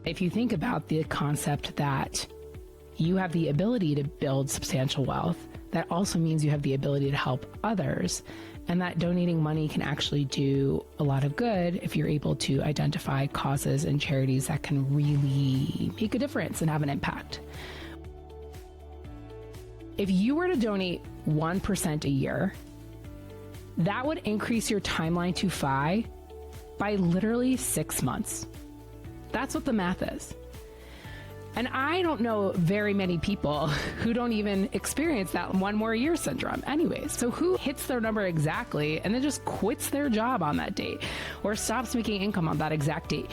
If you think about the concept that you have the ability to build substantial wealth, that also means you have the ability to help others, and that donating money can actually do a lot of good if you're able to identify causes and charities that can really make a difference and have an impact. If you were to donate 1% a year, that would increase your timeline to FI by literally 6 months. That's what the math is. And I don't know very many people who don't even experience that one more year syndrome anyways. So who hits their number exactly and then just quits their job on that date or stops making income on that exact date?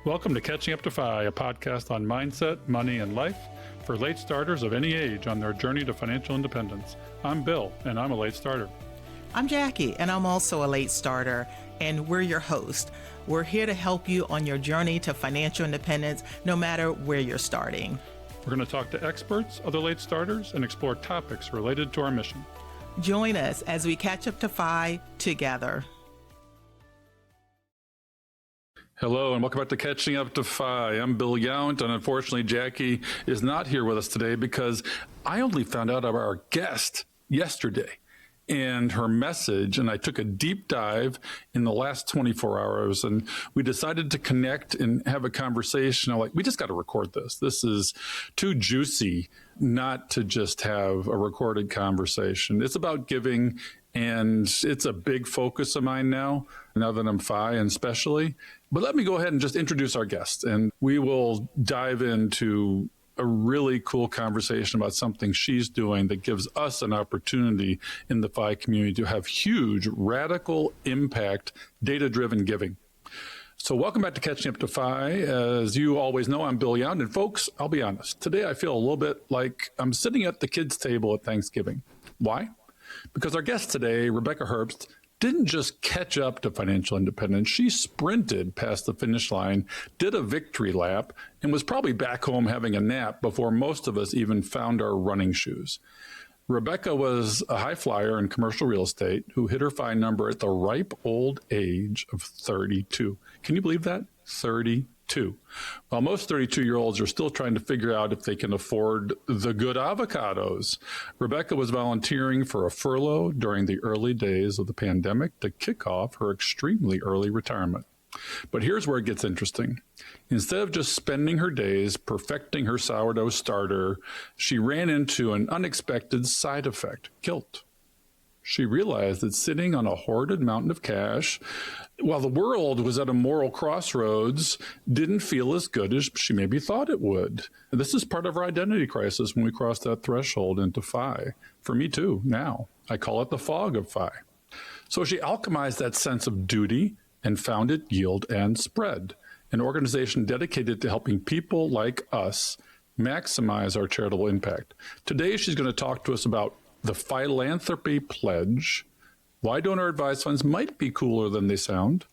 Welcome to Catching Up to FI, a podcast on mindset, money, and life for late starters of any age on their journey to financial independence. I'm Bill, and I'm a late starter. I'm Jackie, and I'm also a late starter, and we're your host. We're here to help you on your journey to financial independence, no matter where you're starting. We're going to talk to experts, other late starters, and explore topics related to our mission. Join us as we catch up to FI together. Hello, and welcome back to Catching Up to FI. I'm Bill Yount, and unfortunately, Jackie is not here with us today because I only found out about our guest yesterday and her message, and I took a deep dive in the last 24 hours, and we decided to connect and have a conversation. I'm like, we just got to record this. This is too juicy not to just have a recorded conversation. It's about giving, and it's a big focus of mine now that I'm FI and especially. But let me go ahead and just introduce our guest, and we will dive into a really cool conversation about something she's doing that gives us an opportunity in the FI community to have huge, radical impact, data-driven giving. So welcome back to Catching Up to FI. As you always know, I'm Bill Yount, and folks, I'll be honest. Today I feel a little bit like I'm sitting at the kids' table at Thanksgiving. Why? Because our guest today, Rebecca Herbst, didn't just catch up to financial independence. She sprinted past the finish line, did a victory lap, and was probably back home having a nap before most of us even found our running shoes. Rebecca was a high flyer in commercial real estate who hit her FI number at the ripe old age of 32. Can you believe that? 32. While most 32-year-olds are still trying to figure out if they can afford the good avocados, Rebecca was volunteering for a furlough during the early days of the pandemic to kick off her extremely early retirement. But here's where it gets interesting. Instead of just spending her days perfecting her sourdough starter, she ran into an unexpected side effect: guilt. She realized that sitting on a hoarded mountain of cash, while the world was at a moral crossroads, didn't feel as good as she maybe thought it would. This is part of our identity crisis when we cross that threshold into FI. For me too, now. I call it the fog of FI. So she alchemized that sense of duty and founded Yield and Spread, an organization dedicated to helping people like us maximize our charitable impact. Today, she's going to talk to us about the philanthropy pledge, why donor advised funds might be cooler than they sound,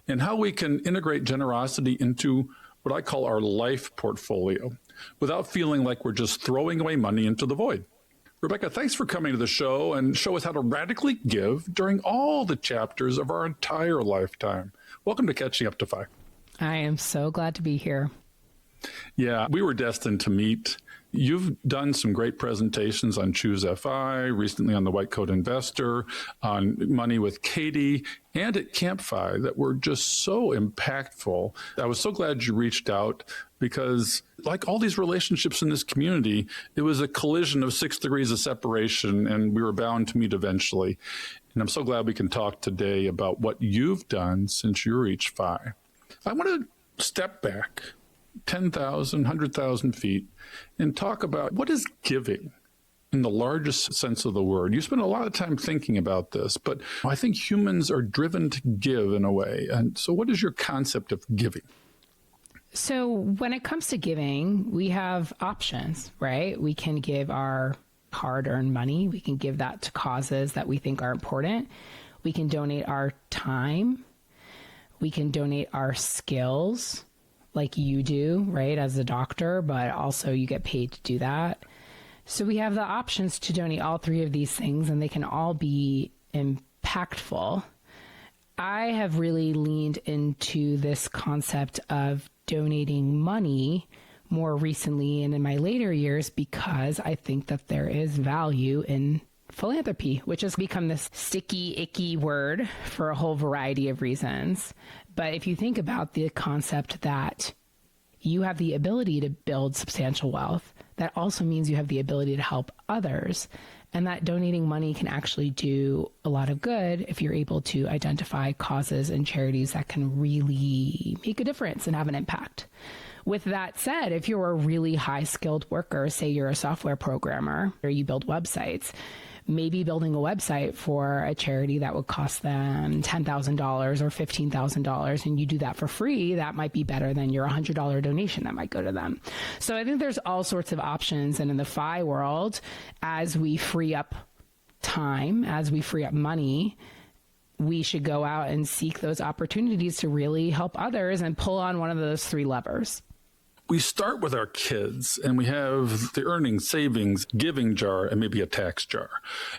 and how we can integrate generosity into what I call our life portfolio without feeling like we're just throwing away money into the void. Rebecca, thanks for coming to the show and show us how to radically give during all the chapters of our entire lifetime. Welcome to Catching Up to FI. I am so glad to be here. Yeah, we were destined to meet. You've done some great presentations on Choose FI, recently on the White Coat Investor, on Money with Katie, and at Camp FI that were just so impactful. I was so glad you reached out because, like all these relationships in this community, it was a collision of 6 degrees of separation, and we were bound to meet eventually. And I'm so glad we can talk today about what you've done since you reached FI. I want to step back 10,000, 100,000 feet and talk about what is giving in the largest sense of the word. You spend a lot of time thinking about this, but I think humans are driven to give in a way. And so what is your concept of giving? So when it comes to giving, we have options, right? We can give our hard-earned money. We can give that to causes that we think are important. We can donate our time. We can donate our skills, like you do, right, as a doctor, but also you get paid to do that. So we have the options to donate all three of these things, and they can all be impactful. I have really leaned into this concept of donating money more recently and in my later years because I think that there is value in philanthropy, which has become this sticky, icky word for a whole variety of reasons. But if you think about the concept that you have the ability to build substantial wealth, that also means you have the ability to help others. And that donating money can actually do a lot of good if you're able to identify causes and charities that can really make a difference and have an impact. With that said, if you're a really high skilled worker, say you're a software programmer or you build websites, maybe building a website for a charity that would cost them $10,000 or $15,000 and you do that for free, that might be better than your $100 donation that might go to them. So I think there's all sorts of options. And in the FI world, as we free up time, as we free up money, we should go out and seek those opportunities to really help others and pull on one of those three levers. We start with our kids and we have the earnings, savings, giving jar, and maybe a tax jar.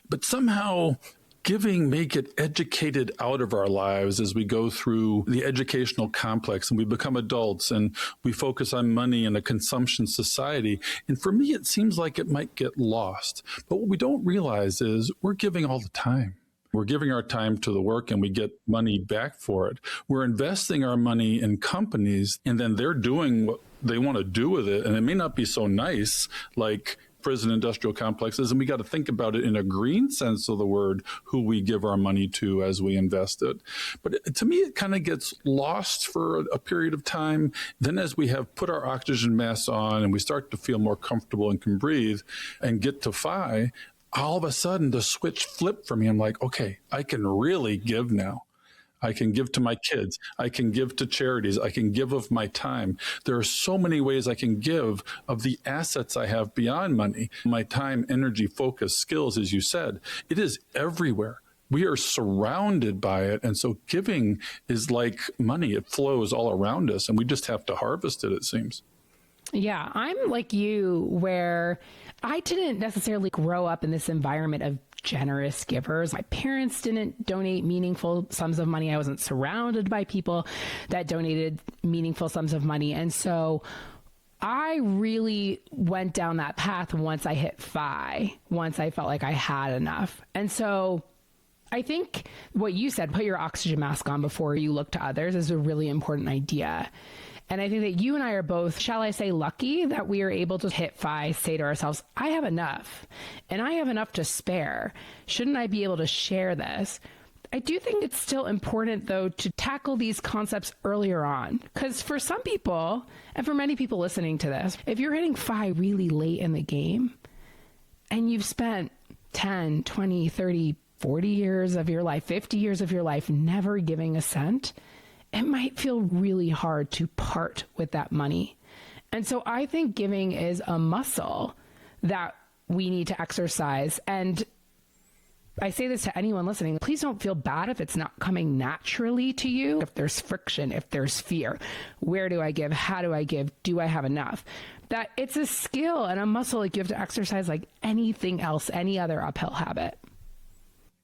But somehow giving may get educated out of our lives as we go through the educational complex and we become adults and we focus on money in a consumption society. And for me, it seems like it might get lost. But what we don't realize is we're giving all the time. We're giving our time to the work and we get money back for it. We're investing our money in companies and then they're doing what they want to do with it. And it may not be so nice like prison industrial complexes. And we got to think about it in a green sense of the word, who we give our money to as we invest it. But to me, it kind of gets lost for a period of time. Then as we have put our oxygen mask on and we start to feel more comfortable and can breathe and get to FI, all of a sudden the switch flipped for me. I'm like, okay, I can really give now. I can give to my kids. I can give to charities. I can give of my time. There are so many ways I can give of the assets I have beyond money. My time, energy, focus, skills, as you said, it is everywhere. We are surrounded by it. And so giving is like money. It flows all around us and we just have to harvest it, it seems. Yeah, I'm like you, where I didn't necessarily grow up in this environment of generous givers. My parents didn't donate meaningful sums of money. I wasn't surrounded by people that donated meaningful sums of money. And so I really went down that path once I hit FI, once I felt like I had enough. And so I think what you said, put your oxygen mask on before you look to others, is a really important idea. And I think that you and I are both, shall I say, lucky that we are able to hit FI, say to ourselves, I have enough and I have enough to spare. Shouldn't I be able to share this? I do think it's still important, though, to tackle these concepts earlier on, because for some people, and for many people listening to this, if you're hitting FI really late in the game and you've spent 10, 20, 30, 40 years of your life, 50 years of your life never giving a cent, it might feel really hard to part with that money. And so I think giving is a muscle that we need to exercise. And I say this to anyone listening, please don't feel bad if it's not coming naturally to you. If there's friction, if there's fear, where do I give? How do I give? Do I have enough? That it's a skill and a muscle that you have to exercise like anything else, any other uphill habit.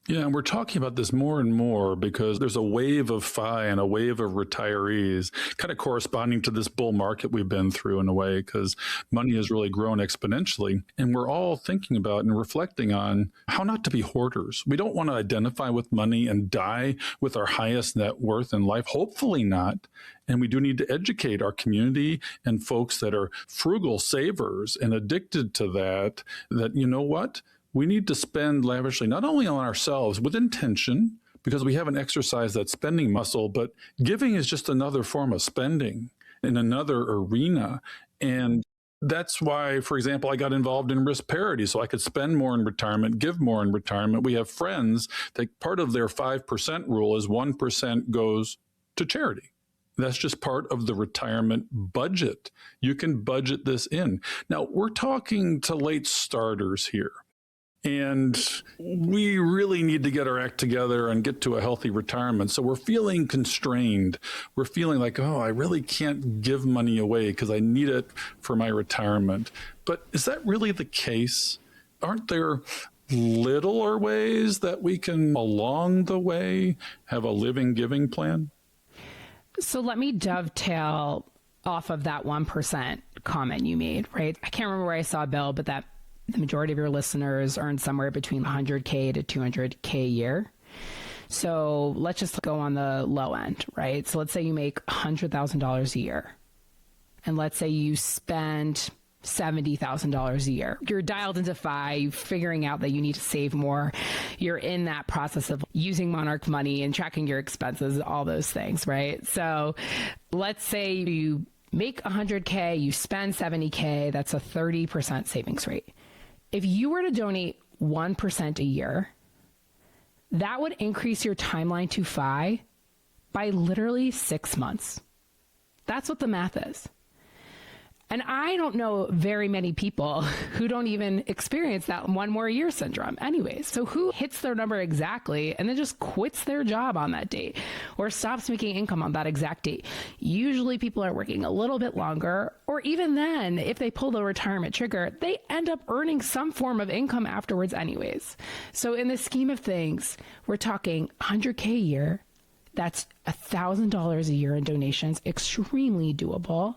Yeah, and we're talking about this more and more because there's a wave of FI and a wave of retirees kind of corresponding to this bull market we've been through in a way, because money has really grown exponentially. And we're all thinking about and reflecting on how not to be hoarders. We don't want to identify with money and die with our highest net worth in life. Hopefully not. And we do need to educate our community and folks that are frugal savers and addicted to that, you know what? We need to spend lavishly, not only on ourselves with intention, because we haven't exercised that spending muscle, but giving is just another form of spending in another arena. And that's why, for example, I got involved in risk parity so I could spend more in retirement, give more in retirement. We have friends that part of their 5% rule is 1% goes to charity. That's just part of the retirement budget. You can budget this in. Now, we're talking to late starters here. And we really need to get our act together and get to a healthy retirement. So we're feeling constrained. We're feeling like, oh, I really can't give money away because I need it for my retirement. But is that really the case? Aren't there littler ways that we can, along the way, have a living, giving plan? So let me dovetail off of that 1% comment you made, right? I can't remember where I saw, Bill, but that the majority of your listeners earn somewhere between 100K to 200K a year. So let's just go on the low end, right? So let's say you make $100,000 a year. And let's say you spend $70,000 a year. You're dialed into FI, figuring out that you need to save more. You're in that process of using Monarch money and tracking your expenses, all those things, right? So let's say you make 100K, you spend 70K, that's a 30% savings rate. If you were to donate 1% a year, that would increase your timeline to FI by literally 6 months. That's what the math is. And I don't know very many people who don't even experience that one more year syndrome anyways. So who hits their number exactly and then just quits their job on that date or stops making income on that exact date? Usually people are working a little bit longer, or even then, if they pull the retirement trigger, they end up earning some form of income afterwards anyways. So in the scheme of things, we're talking 100K a year. That's $1,000 a year in donations, extremely doable.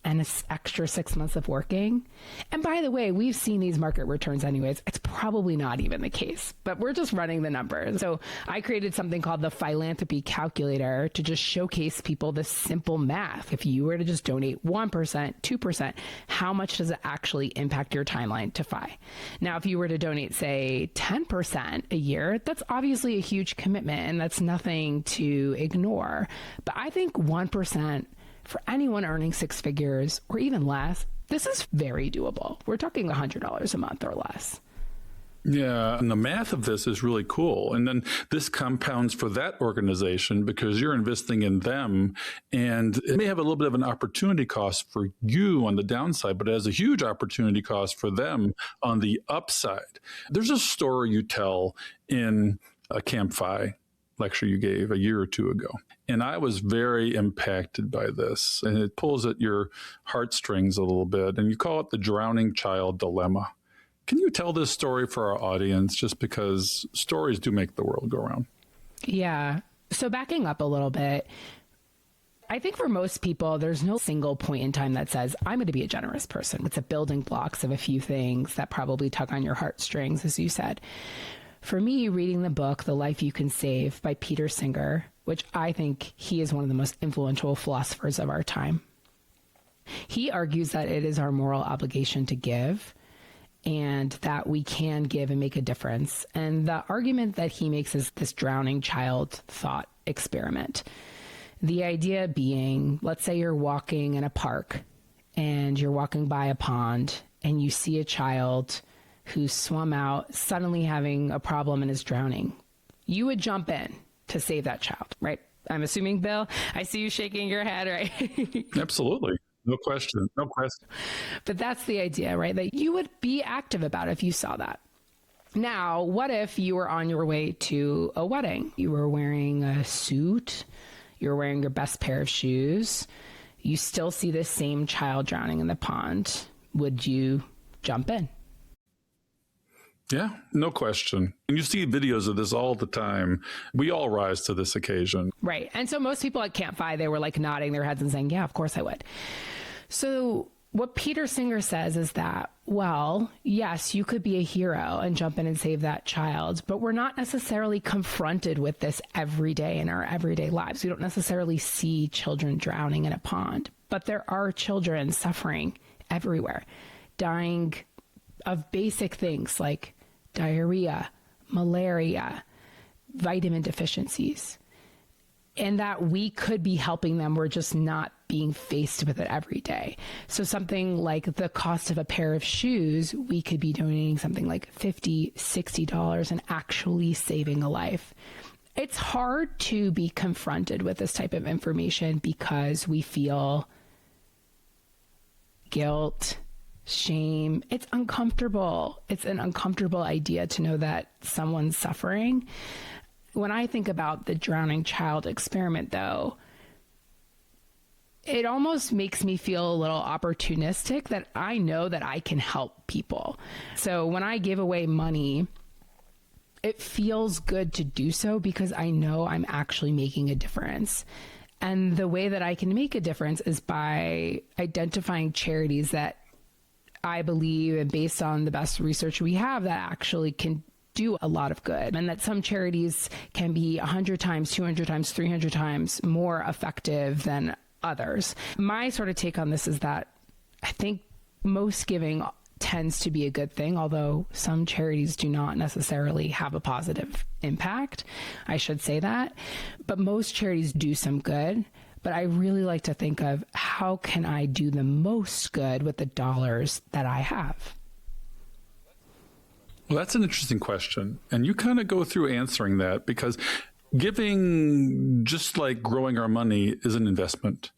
And an extra 6 months of working. And by the way, we've seen these market returns anyways. It's probably not even the case, but we're just running the numbers. So I created something called the FIlanthropy calculator to just showcase people this simple math. If you were to just donate 1%, 2%, how much does it actually impact your timeline to FI? Now, if you were to donate, say, 10% a year, that's obviously a huge commitment and that's nothing to ignore. But I think 1%, for anyone earning six figures or even less, this is very doable. We're talking $100 a month or less. Yeah, and the math of this is really cool. And then this compounds for that organization because you're investing in them. And it may have a little bit of an opportunity cost for you on the downside, but it has a huge opportunity cost for them on the upside. There's a story you tell in a Camp FI lecture you gave a year or two ago. And I was very impacted by this. And it pulls at your heartstrings a little bit. And you call it the drowning child dilemma. Can you tell this story for our audience, just because stories do make the world go round? Yeah. So backing up a little bit, I think for most people, there's no single point in time that says, I'm going to be a generous person. It's a building blocks of a few things that probably tug on your heartstrings, as you said. For me, reading the book, The Life You Can Save by Peter Singer, which I think he is one of the most influential philosophers of our time. He argues that it is our moral obligation to give and that we can give and make a difference. And the argument that he makes is this drowning child thought experiment. The idea being, let's say you're walking in a park and you're walking by a pond and you see a child who's swum out, suddenly having a problem and is drowning. You would jump in to save that child, right? I'm assuming, Bill, I see you shaking your head, right? Absolutely. No question. No question. But that's the idea, right? That you would be active about it if you saw that. Now, what if you were on your way to a wedding? You were wearing a suit. You were wearing your best pair of shoes. You still see this same child drowning in the pond. Would you jump in? Yeah, no question. And you see videos of this all the time. We all rise to this occasion. Right. And so most people at Camp FI, they were like nodding their heads and saying, yeah, of course I would. So what Peter Singer says is that, well, yes, you could be a hero and jump in and save that child, but we're not necessarily confronted with this every day in our everyday lives. We don't necessarily see children drowning in a pond, but there are children suffering everywhere, dying of basic things like diarrhea, malaria, vitamin deficiencies, and that we could be helping them. We're just not being faced with it every day. So something like the cost of a pair of shoes, we could be donating something like $50, $60 and actually saving a life. It's hard to be confronted with this type of information because we feel guilt, shame. It's uncomfortable. It's an uncomfortable idea to know that someone's suffering. When I think about the drowning child experiment, though, it almost makes me feel a little opportunistic that I know that I can help people. So when I give away money, it feels good to do so because I know I'm actually making a difference. And the way that I can make a difference is by identifying charities that I believe, and based on the best research we have, that actually can do a lot of good, and that some charities can be 100 times, 200 times, 300 times more effective than others. My sort of take on this is that I think most giving tends to be a good thing, although some charities do not necessarily have a positive impact. I should say that. But most charities do some good. But I really like to think of how can I do the most good with the dollars that I have? Well, that's an interesting question. And you kind of go through answering that because giving, just like growing our money, is an investment.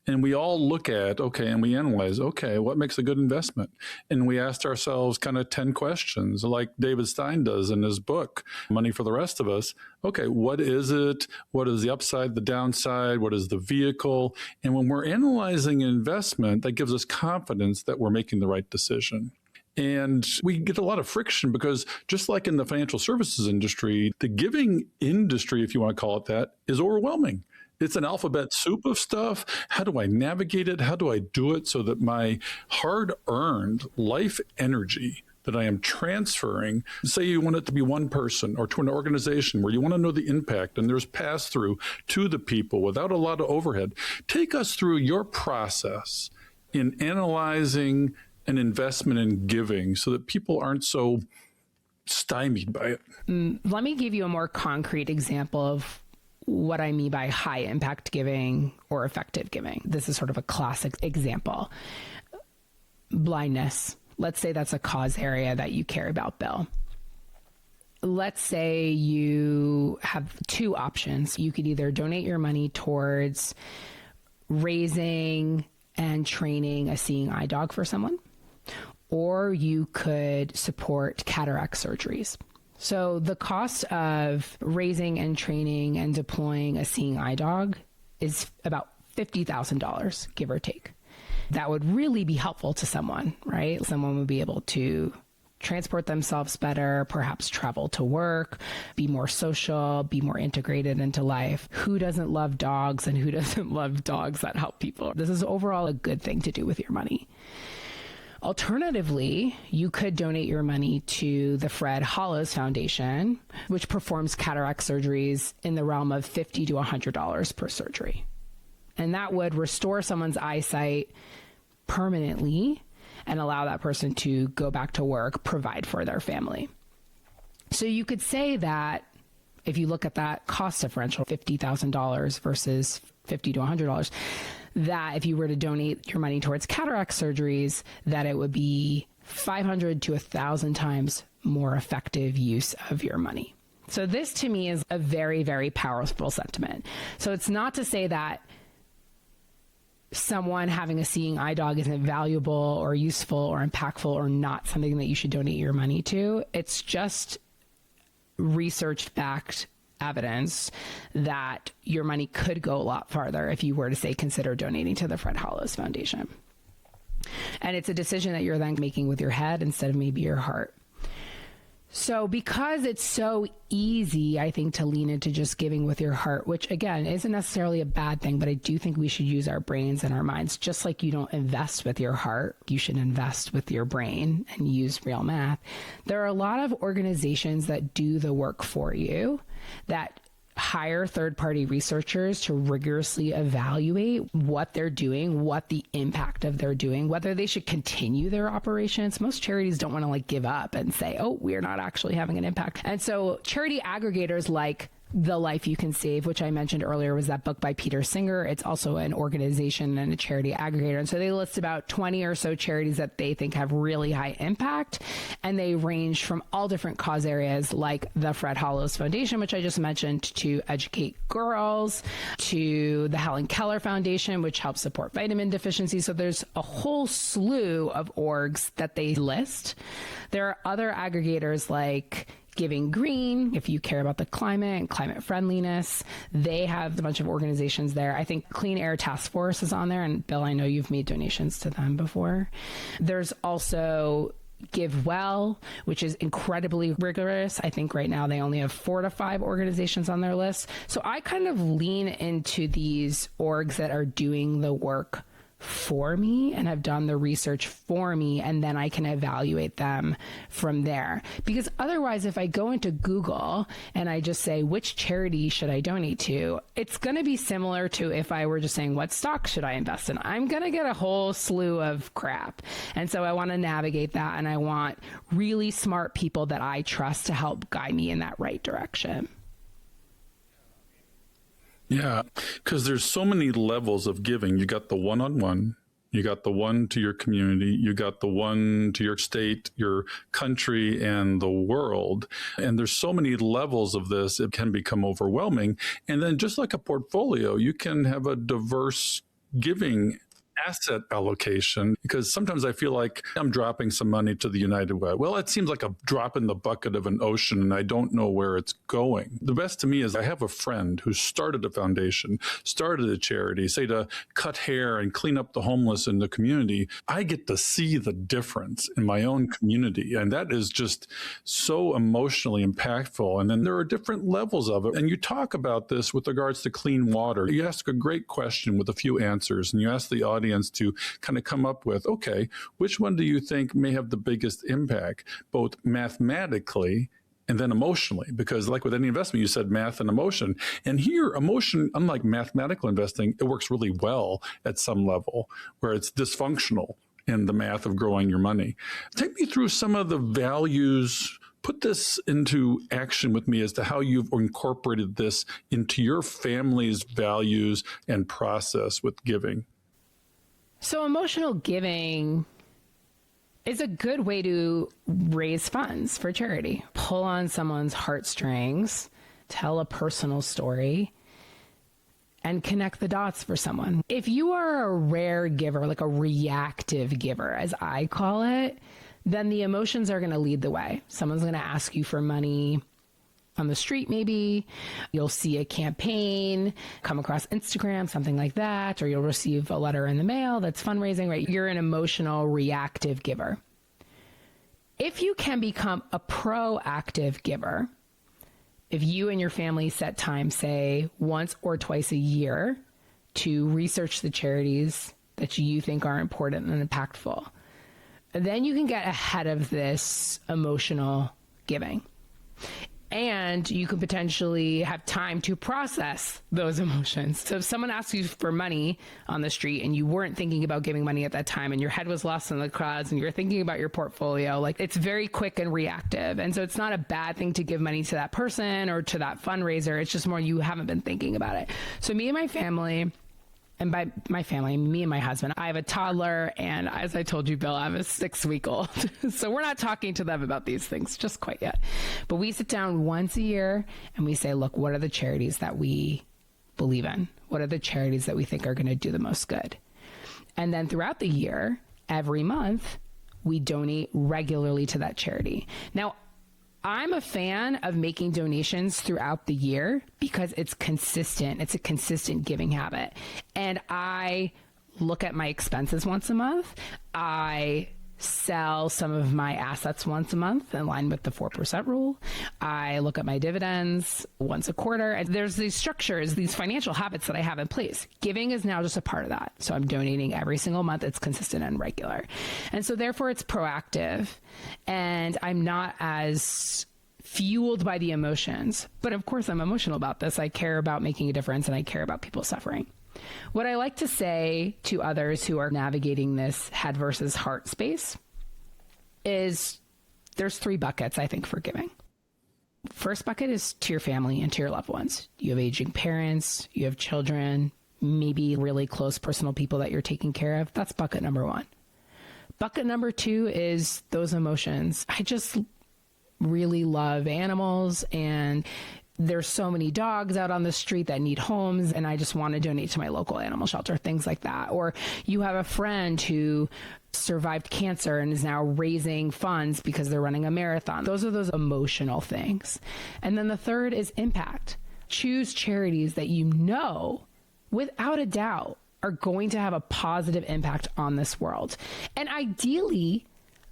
And we all look at, okay, and we analyze, okay, what makes a good investment? And we asked ourselves kind of 10 questions, like David Stein does in his book, Money for the Rest of Us. Okay, what is it? What is the upside, the downside? What is the vehicle? And when we're analyzing an investment, that gives us confidence that we're making the right decision. And we get a lot of friction because just like in the financial services industry, the giving industry, if you want to call it that, is overwhelming. It's an alphabet soup of stuff. How do I navigate it? How do I do it so that my hard-earned life energy that I am transferring, say you want it to be one person or to an organization where you want to know the impact and there's pass-through to the people without a lot of overhead. Take us through your process in analyzing an investment in giving so that people aren't so stymied by it. Let me give you a more concrete example of what I mean by high impact giving or effective giving. This is sort of a classic example. Blindness. Let's say that's a cause area that you care about, Bill. Let's say you have two options. You could either donate your money towards raising and training a seeing eye dog for someone, or you could support cataract surgeries. So the cost of raising and training and deploying a seeing eye dog is about $50,000, give or take. That would really be helpful to someone, right? Someone would be able to transport themselves better, perhaps travel to work, be more social, be more integrated into life. Who doesn't love dogs and who doesn't love dogs that help people? This is overall a good thing to do with your money. Alternatively, you could donate your money to the Fred Hollows Foundation, which performs cataract surgeries in the realm of $50 to $100 per surgery. And that would restore someone's eyesight permanently and allow that person to go back to work, provide for their family. So you could say that if you look at that cost differential, $50,000 versus $50 to $100, that if you were to donate your money towards cataract surgeries, that it would be 500 to 1,000 times more effective use of your money. So this to me is a very, very powerful sentiment. So it's not to say that someone having a seeing eye dog isn't valuable or useful or impactful or not something that you should donate your money to. It's just research-backed evidence that your money could go a lot farther if you were to, say, consider donating to the Fred Hollows Foundation. And it's a decision that you're then making with your head instead of maybe your heart. So because it's so easy, I think, to lean into just giving with your heart, which again isn't necessarily a bad thing, but I do think we should use our brains and our minds. Just like you don't invest with your heart, you should invest with your brain and use real math. There are a lot of organizations that do the work for you, that hire third-party researchers to rigorously evaluate what they're doing, what the impact of they're doing, whether they should continue their operations. Most charities don't want to give up and say, oh, we're not actually having an impact. And so charity aggregators like The Life You Can Save, which I mentioned earlier, was that book by Peter Singer. It's also an organization and a charity aggregator. And so they list about 20 or so charities that they think have really high impact. And they range from all different cause areas like the Fred Hollows Foundation, which I just mentioned, to Educate Girls, to the Helen Keller Foundation, which helps support vitamin deficiency. So there's a whole slew of orgs that they list. There are other aggregators like Giving Green, if you care about the climate and climate friendliness, they have a bunch of organizations there. I think Clean Air Task Force is on there. And Bill, I know you've made donations to them before. There's also Give Well, which is incredibly rigorous. I think right now they only have 4 to 5 organizations on their list. So I kind of lean into these orgs that are doing the work for me and have done the research for me, and then I can evaluate them from there. Because otherwise, if I go into Google and I just say, which charity should I donate to, it's going to be similar to if I were just saying, what stock should I invest in? I'm going to get a whole slew of crap. And so I want to navigate that, and I want really smart people that I trust to help guide me in that right direction. Yeah, because there's so many levels of giving. You got the one-on-one, you got the one to your community, you got the one to your state, your country, and the world. And there's so many levels of this, it can become overwhelming. And then just like a portfolio, you can have a diverse giving asset allocation, because sometimes I feel like I'm dropping some money to the United Way. Well, it seems like a drop in the bucket of an ocean, and I don't know where it's going. The best to me is I have a friend who started a foundation, started a charity, say to cut hair and clean up the homeless in the community. I get to see the difference in my own community, and that is just so emotionally impactful. And then there are different levels of it. And you talk about this with regards to clean water. You ask a great question with a few answers, and you ask the audience to kind of come up with, okay, which one do you think may have the biggest impact, both mathematically and then emotionally? Because like with any investment, you said math and emotion. And here, emotion, unlike mathematical investing, it works really well at some level where it's dysfunctional in the math of growing your money. Take me through some of the values. Put this into action with me as to how you've incorporated this into your family's values and process with giving. So emotional giving is a good way to raise funds for charity. Pull on someone's heartstrings, tell a personal story, and connect the dots for someone. If you are a rare giver, like a reactive giver, as I call it, then the emotions are going to lead the way. Someone's going to ask you for money on the street, maybe. You'll see a campaign come across Instagram, something like that, or you'll receive a letter in the mail that's fundraising, right? You're an emotional reactive giver. If you can become a proactive giver, if you and your family set time, say once or twice a year, to research the charities that you think are important and impactful, then you can get ahead of this emotional giving. And you can potentially have time to process those emotions. So if someone asks you for money on the street and you weren't thinking about giving money at that time and your head was lost in the clouds and you're thinking about your portfolio, like it's very quick and reactive. And so it's not a bad thing to give money to that person or to that fundraiser. It's just more you haven't been thinking about it. So me and my family, and by my family, me and my husband, I have a toddler, and as I told you, Bill, I have a 6-week-old. So we're not talking to them about these things just quite yet. But we sit down once a year and we say, look, what are the charities that we believe in? What are the charities that we think are going to do the most good? And then throughout the year, every month, we donate regularly to that charity. Now, I'm a fan of making donations throughout the year because it's consistent. It's a consistent giving habit. And I look at my expenses once a month. I sell some of my assets once a month in line with the 4% rule. I look at my dividends once a quarter. And there's these structures, these financial habits that I have in place. Giving is now just a part of that. So I'm donating every single month. It's consistent and regular. And so therefore it's proactive, and I'm not as fueled by the emotions. But of course I'm emotional about this. I care about making a difference, and I care about people suffering. What I like to say to others who are navigating this head versus heart space is there's 3 buckets, I think, for giving. First bucket is to your family and to your loved ones. You have aging parents, you have children, maybe really close personal people that you're taking care of. That's bucket number 1. Bucket number 2 is those emotions. I just really love animals, and there's so many dogs out on the street that need homes and I just want to donate to my local animal shelter, things like that. Or you have a friend who survived cancer and is now raising funds because they're running a marathon. Those are those emotional things. And then the third is impact. Choose charities that you know, without a doubt, are going to have a positive impact on this world. And ideally,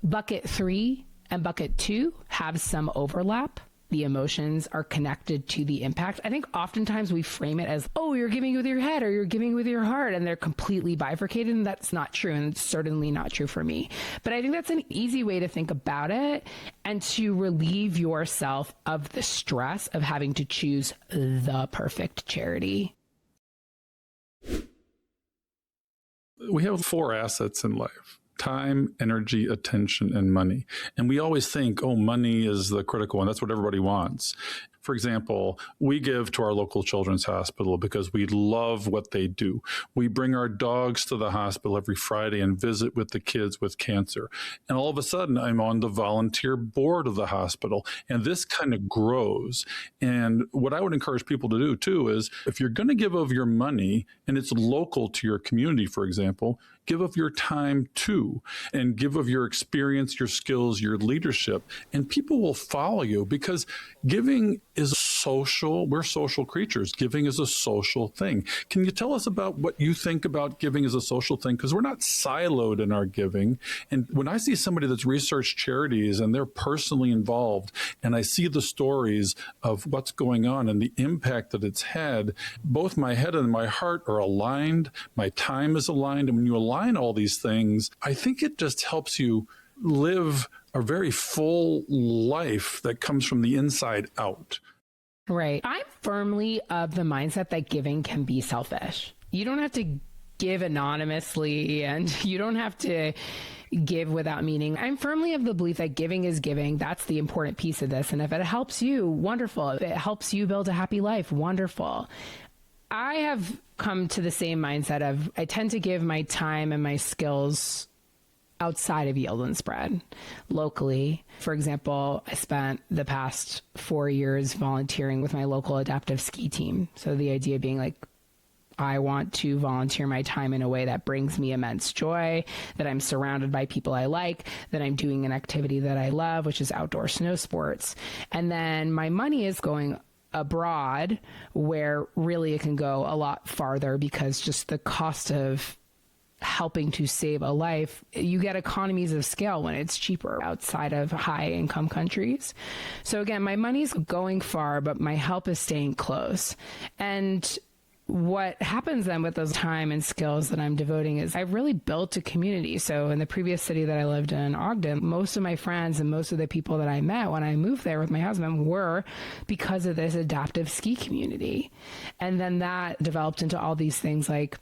bucket 3 and bucket 2 have some overlap. The emotions are connected to the impact. I think oftentimes we frame it as, oh, you're giving with your head or you're giving with your heart, and they're completely bifurcated, and that's not true, and it's certainly not true for me. But I think that's an easy way to think about it and to relieve yourself of the stress of having to choose the perfect charity. We have 4 assets in life: time, energy, attention, and money. And we always think, oh, money is the critical one. That's what everybody wants. For example, we give to our local children's hospital because we love what they do. We bring our dogs to the hospital every Friday and visit with the kids with cancer. And all of a sudden, I'm on the volunteer board of the hospital. And this kind of grows. And what I would encourage people to do, too, is if you're going to give of your money and it's local to your community, for example, give of your time too, and give of your experience, your skills, your leadership, and people will follow you because giving is social. We're social creatures. Giving is a social thing. Can you tell us about what you think about giving as a social thing? Because we're not siloed in our giving. And when I see somebody that's researched charities and they're personally involved, and I see the stories of what's going on and the impact that it's had, both my head and my heart are aligned. My time is aligned. And when you align all these things, I think it just helps you live a very full life that comes from the inside out. Right. I'm firmly of the mindset that giving can be selfish. You don't have to give anonymously and you don't have to give without meaning. I'm firmly of the belief that giving is giving. That's the important piece of this. And if it helps you, wonderful. If it helps you build a happy life, wonderful. I have come to the same mindset of I tend to give my time and my skills outside of yield and spread locally. For example, I spent the past 4 years volunteering with my local adaptive ski team. So the idea being like, I want to volunteer my time in a way that brings me immense joy, that I'm surrounded by people I like, that I'm doing an activity that I love, which is outdoor snow sports. And then my money is going abroad where really it can go a lot farther because just the cost of helping to save a life, you get economies of scale when it's cheaper outside of high income countries. So again, my money's going far, but my help is staying close. And what happens then with those time and skills that I'm devoting is I've really built a community. So in the previous city that I lived in, Ogden, most of my friends and most of the people that I met when I moved there with my husband were because of this adaptive ski community. And then that developed into all these things like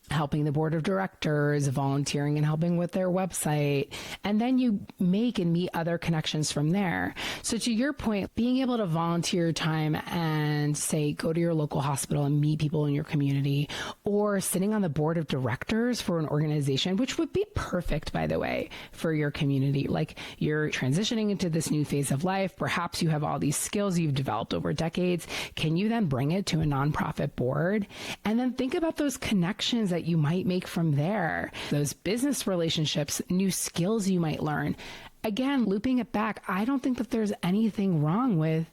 helping the board of directors, volunteering and helping with their website. And then you make and meet other connections from there. So to your point, being able to volunteer your time and say, go to your local hospital and meet people in your community, or sitting on the board of directors for an organization, which would be perfect, by the way, for your community. Like you're transitioning into this new phase of life. Perhaps you have all these skills you've developed over decades. Can you then bring it to a nonprofit board? And then think about those connections that you might make from there, those business relationships, new skills you might learn. Again, looping it back, I don't think that there's anything wrong with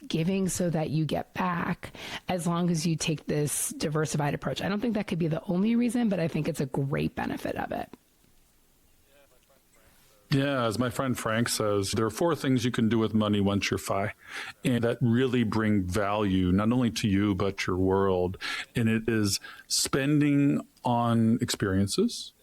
giving so that you get back, as long as you take this diversified approach. I don't think that could be the only reason, but I think it's a great benefit of it. Yeah, as my friend Frank says, there are 4 things you can do with money once you're FI, and that really bring value, not only to you, but your world. And it is spending on experiences.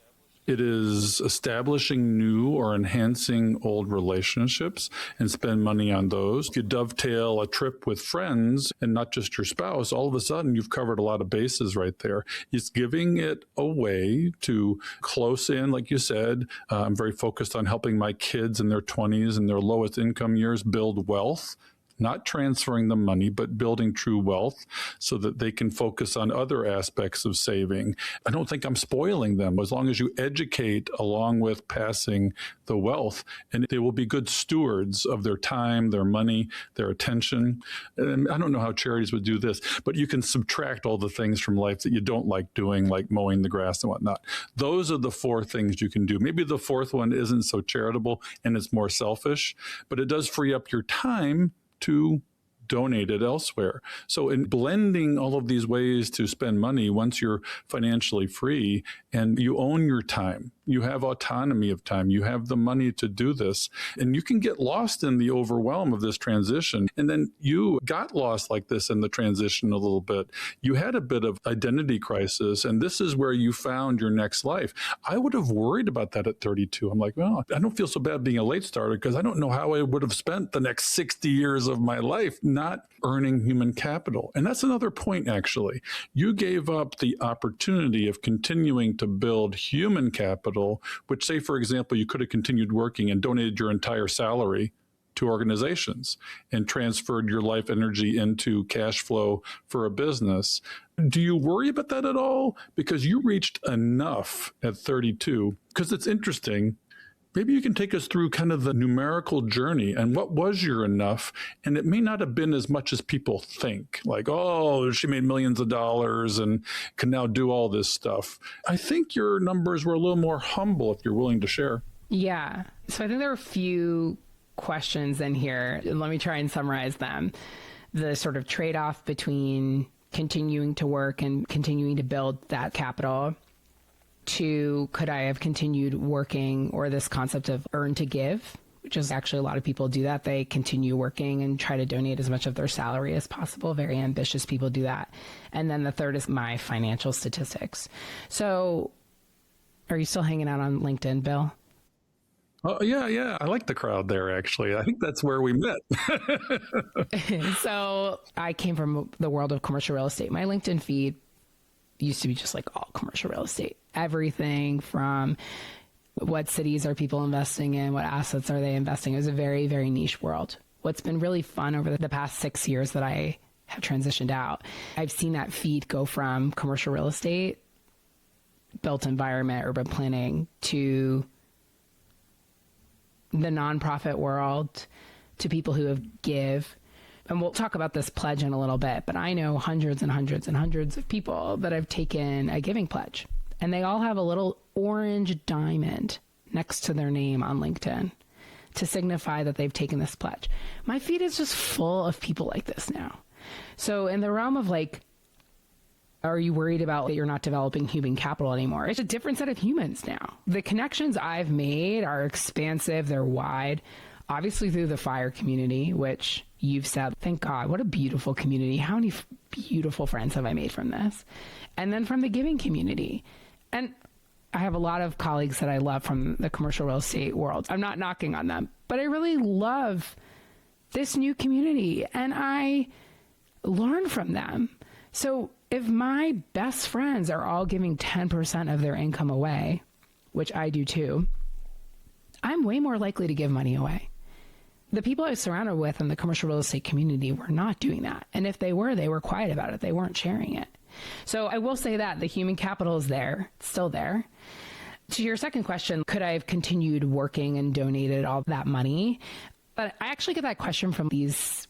It is establishing new or enhancing old relationships and spend money on those. If you dovetail a trip with friends and not just your spouse, all of a sudden you've covered a lot of bases right there. It's giving it away to close in, like you said. I'm very focused on helping my kids in their 20s and their lowest income years build wealth not transferring the money, but building true wealth so that they can focus on other aspects of saving. I don't think I'm spoiling them as long as you educate along with passing the wealth, and they will be good stewards of their time, their money, their attention. And I don't know how charities would do this, but you can subtract all the things from life that you don't like doing, like mowing the grass and whatnot. Those are the 4 things you can do. Maybe the 4th one isn't so charitable and it's more selfish, but it does free up your time to donate it elsewhere. So in blending all of these ways to spend money, once you're financially free and you own your time, you have autonomy of time, you have the money to do this, and you can get lost in the overwhelm of this transition. And then you got lost like this in the transition a little bit. You had a bit of identity crisis, and this is where you found your next life. I would have worried about that at 32. I'm like, well, I don't feel so bad being a late starter because I don't know how I would have spent the next 60 years of my life not earning human capital. And that's another point, actually. You gave up the opportunity of continuing to build human capital, which, say, for example, you could have continued working and donated your entire salary to organizations and transferred your life energy into cash flow for a business. Do you worry about that at all? Because you reached enough at 32. Because it's interesting. Maybe you can take us through kind of the numerical journey and what was your enough? And it may not have been as much as people think, like, oh, she made millions of dollars and can now do all this stuff. I think your numbers were a little more humble, if you're willing to share. Yeah. So I think there are a few questions in here. Let me try and summarize them. The sort of trade-off between continuing to work and continuing to build that capital, to could I have continued working, or this concept of earn to give, which is actually a lot of people do that. They continue working and try to donate as much of their salary as possible. Very ambitious people do that. And then the third is my financial statistics. So are you still hanging out on LinkedIn, Bill? Oh, yeah. I like the crowd there, actually. I think that's where we met. So I came from the world of commercial real estate. My LinkedIn feed used to be just like all commercial real estate. Everything from what cities are people investing in, what assets are they investing in. It was a very, very niche world. What's been really fun over the past 6 years that I have transitioned out, I've seen that feed go from commercial real estate, built environment, urban planning, to the nonprofit world, to people who have give. And we'll talk about this pledge in a little bit, but I know hundreds and hundreds and hundreds of people that have taken a giving pledge, and they all have a little orange diamond next to their name on LinkedIn to signify that they've taken this pledge. My feed is just full of people like this now. So in the realm of like, are you worried about that you're not developing human capital anymore? It's a different set of humans now. The connections I've made are expansive, they're wide. Obviously through the FIRE community, which you've said, thank God, what a beautiful community. How many beautiful friends have I made from this? And then from the giving community. And I have a lot of colleagues that I love from the commercial real estate world. I'm not knocking on them, but I really love this new community and I learn from them. So if my best friends are all giving 10% of their income away, which I do too, I'm way more likely to give money away. The people I was surrounded with in the commercial real estate community were not doing that. And if they were quiet about it. They weren't sharing it. So I will say that the human capital is there, it's still there. To your second question, could I have continued working and donated all that money? But I actually get that question from these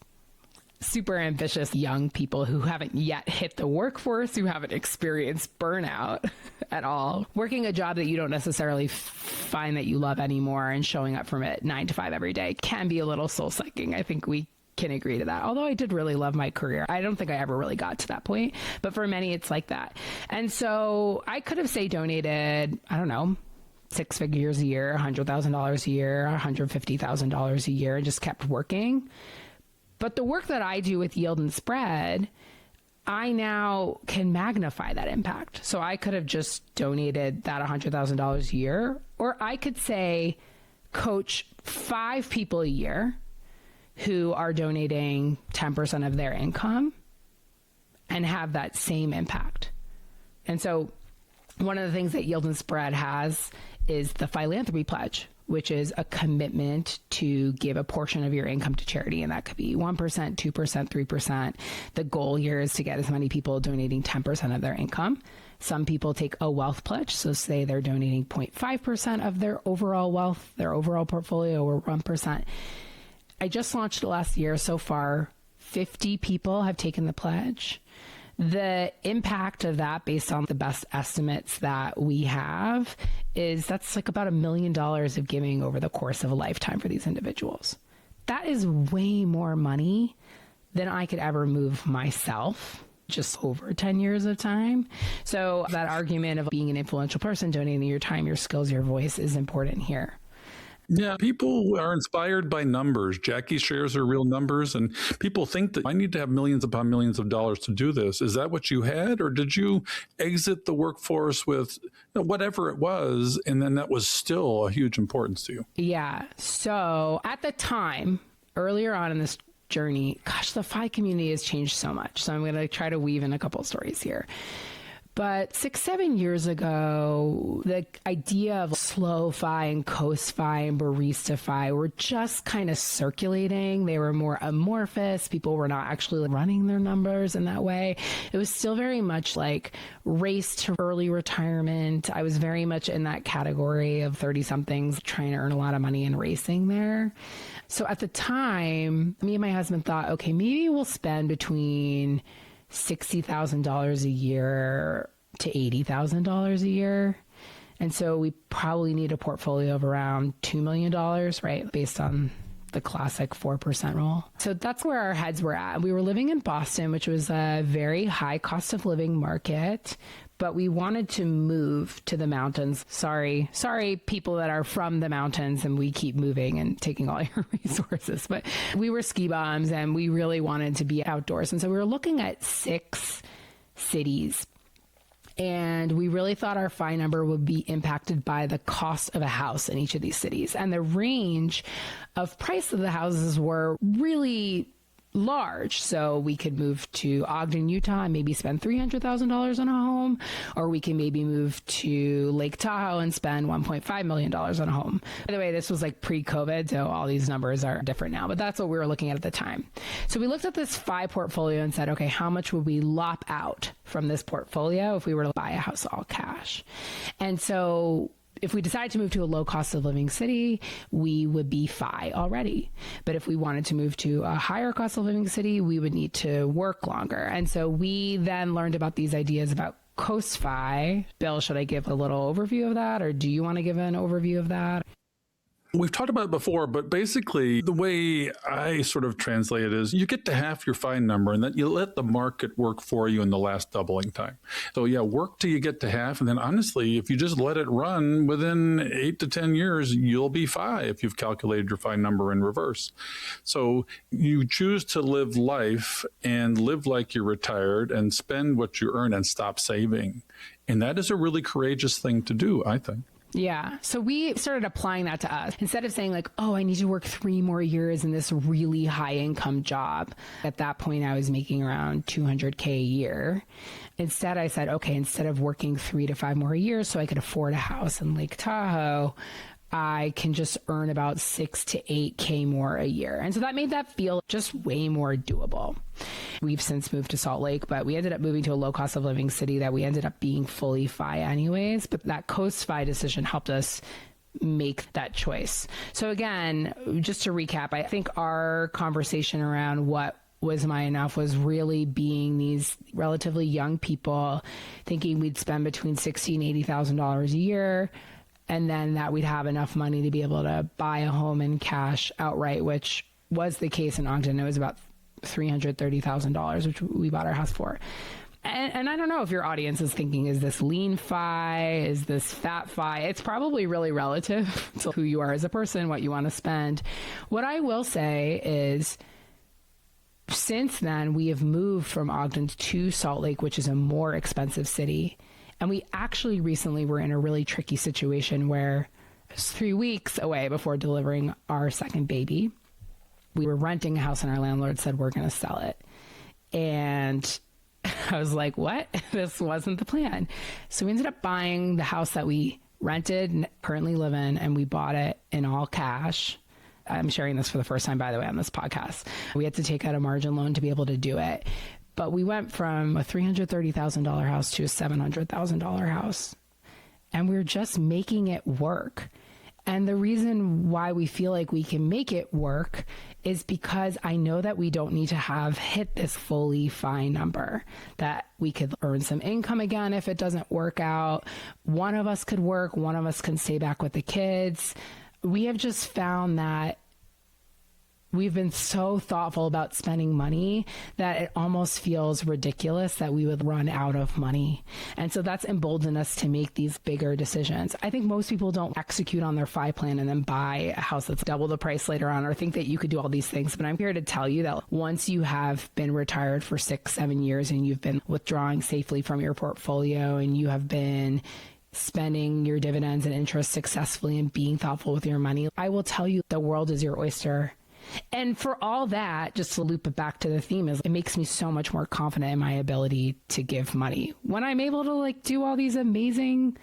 super ambitious young people who haven't yet hit the workforce, who haven't experienced burnout at all. Working a job that you don't necessarily find that you love anymore and showing up from it 9 to 5 every day can be a little soul-sucking. I think we can agree to that. Although I did really love my career. I don't think I ever really got to that point, but for many it's like that. And so I could have, say, donated, I don't know, 6 figures a year, $100,000 a year, $150,000 a year, and just kept working. But the work that I do with yield and spread, I now can magnify that impact. So I could have just donated that $100,000 a year, or I could say coach 5 people a year who are donating 10% of their income and have that same impact. And so one of the things that Yield and Spread has is the philanthropy pledge, which is a commitment to give a portion of your income to charity. And that could be 1%, 2%, 3%. The goal here is to get as many people donating 10% of their income. Some people take a wealth pledge. So say they're donating 0.5% of their overall wealth, their overall portfolio, or 1%. I just launched it last year. So far, 50 people have taken the pledge. The impact of that, based on the best estimates that we have, is that's like about $1 million of giving over the course of a lifetime for these individuals. That is way more money than I could ever move myself, just over 10 years of time. So that argument of being an influential person, donating your time, your skills, your voice is important here. Yeah, people are inspired by numbers. Jackie shares her real numbers, and people think that I need to have millions upon millions of dollars to do this. Is that what you had, or did you exit the workforce with whatever it was, and then that was still a huge importance to you? Yeah. So at the time, earlier on in this journey, gosh, the FI community has changed so much. So I'm going to try to weave in a couple of stories here. But 6-7 years ago, the idea of slow FI and coast FI and barista FI were just kind of circulating. They were more amorphous. People were not actually running their numbers in that way. It was still very much like race to early retirement. I was very much in that category of 30-somethings trying to earn a lot of money and racing there. So at the time, me and my husband thought, okay, maybe we'll spend between $60,000 a year to $80,000 a year. And so we probably need a portfolio of around $2 million, right? Based on the classic 4% rule. So that's where our heads were at. We were living in Boston, which was a very high cost of living market, but we wanted to move to the mountains. Sorry, people that are from the mountains, and we keep moving and taking all your resources. But we were ski bums and we really wanted to be outdoors. And so we were looking at 6 cities. And we really thought our FI number would be impacted by the cost of a house in each of these cities. And the range of price of the houses were really large. So we could move to Ogden, Utah, and maybe spend $300,000 on a home, or we can maybe move to Lake Tahoe and spend $1.5 million on a home. By the way, this was like pre-COVID, so all these numbers are different now, but that's what we were looking at the time. So we looked at this FI portfolio and said, okay, how much would we lop out from this portfolio if we were to buy a house all cash? And so if we decided to move to a low cost of living city, we would be FI already. But if we wanted to move to a higher cost of living city, we would need to work longer. And so we then learned about these ideas about coast FI. Bill, should I give a little overview of that, or do you want to give an overview of that? We've talked about it before, but basically the way I sort of translate it is you get to half your FI number and then you let the market work for you in the last doubling time. So yeah, work till you get to half. And then honestly, if you just let it run within 8 to 10 years, you'll be FI if you've calculated your FI number in reverse. So you choose to live life and live like you're retired and spend what you earn and stop saving. And that is a really courageous thing to do, I think. Yeah. So we started applying that to us. Instead of saying like, oh, I need to work 3 more years in this really high income job. At that point, I was making around $200K a year. Instead, I said, okay, instead of working 3 to 5 more years so I could afford a house in Lake Tahoe, I can just earn about 6 to 8K more a year. And so that made that feel just way more doable. We've since moved to Salt Lake, but we ended up moving to a low cost of living city that we ended up being fully FI anyways. But that coast FI decision helped us make that choice. So again, just to recap, I think our conversation around what was my enough was really being these relatively young people thinking we'd spend between $60,000 and $80,000 a year, and then that we'd have enough money to be able to buy a home in cash outright, which was the case in Ogden. It was about $330,000, which we bought our house for. And I don't know if your audience is thinking, is this lean FI? Is this fat FI? It's probably really relative to who you are as a person, what you want to spend. What I will say is, since then, we have moved from Ogden to Salt Lake, which is a more expensive city. And we actually recently were in a really tricky situation where it was 3 weeks away before delivering our second baby. We were renting a house and our landlord said, we're going to sell it. And I was like, what? This wasn't the plan. So we ended up buying the house that we rented, currently live in, and we bought it in all cash. I'm sharing this for the first time, by the way, on this podcast. We had to take out a margin loan to be able to do it. But we went from a $330,000 house to a $700,000 house. And we're just making it work. And the reason why we feel like we can make it work is because I know that we don't need to have hit this fully fine number, that we could earn some income again if it doesn't work out. One of us could work, one of us can stay back with the kids. We have just found that we've been so thoughtful about spending money that it almost feels ridiculous that we would run out of money. And so that's emboldened us to make these bigger decisions. I think most people don't execute on their FI plan and then buy a house that's double the price later on, or think that you could do all these things. But I'm here to tell you that once you have been retired for 6-7 years and you've been withdrawing safely from your portfolio and you have been spending your dividends and interest successfully and being thoughtful with your money, I will tell you the world is your oyster. And for all that, just to loop it back to the theme, is it makes me so much more confident in my ability to give money when I'm able to do all these amazing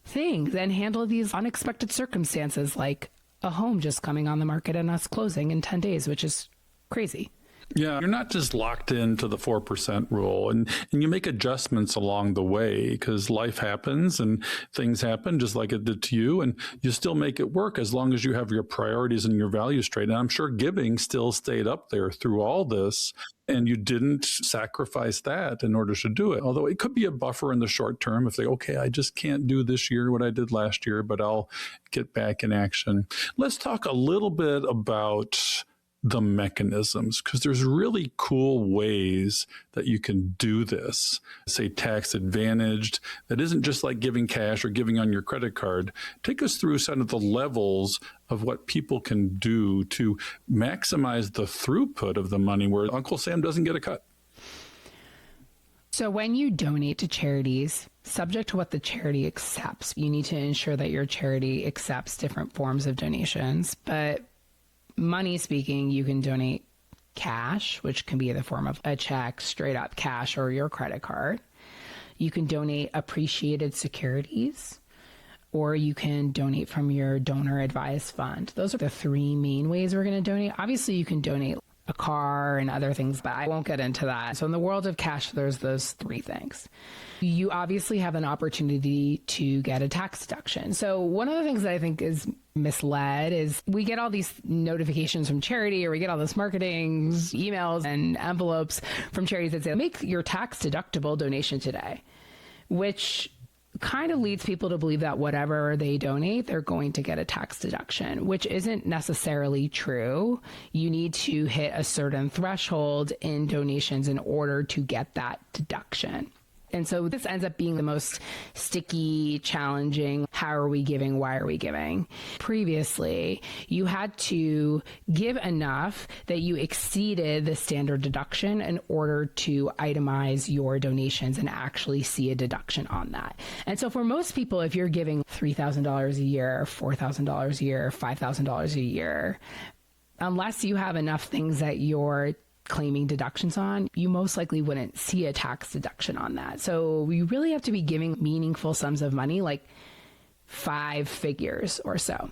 things and handle these unexpected circumstances, like a home just coming on the market and us closing in 10 days, which is crazy. Yeah, you're not just locked into the 4% rule, and you make adjustments along the way because life happens and things happen just like it did to you, and you still make it work as long as you have your priorities and your values straight. And I'm sure giving still stayed up there through all this, and you didn't sacrifice that in order to do it. Although it could be a buffer in the short term if they, okay, I just can't do this year what I did last year, but I'll get back in action. Let's talk a little bit about the mechanisms, because there's really cool ways that you can do this, say tax advantaged, that isn't just like giving cash or giving on your credit card. Take us through some of the levels of what people can do to maximize the throughput of the money where Uncle Sam doesn't get a cut. So when you donate to charities, subject to what the charity accepts, you need to ensure that your charity accepts different forms of donations. But money speaking, you can donate cash, which can be in the form of a check, straight up cash, or your credit card. You can donate appreciated securities, or you can donate from your donor advised fund. Those are the three main ways we're going to donate. Obviously, you can donate a car and other things, but I won't get into that. So in the world of cash, there's those three things. You obviously have an opportunity to get a tax deduction. So one of the things that I think is misled is we get all these notifications from charity, or we get all this marketing emails and envelopes from charities that say, make your tax deductible donation today, which kind of leads people to believe that whatever they donate, they're going to get a tax deduction, which isn't necessarily true. You need to hit a certain threshold in donations in order to get that deduction. And so this ends up being the most sticky, challenging, how are we giving, why are we giving? Previously, you had to give enough that you exceeded the standard deduction in order to itemize your donations and actually see a deduction on that. And so for most people, if you're giving $3,000 a year, $4,000 a year, $5,000 a year, unless you have enough things that you're claiming deductions on, you most likely wouldn't see a tax deduction on that. So we really have to be giving meaningful sums of money, like 5 figures or so.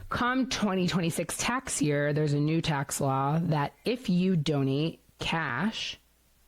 Come 2026 tax year, there's a new tax law that if you donate cash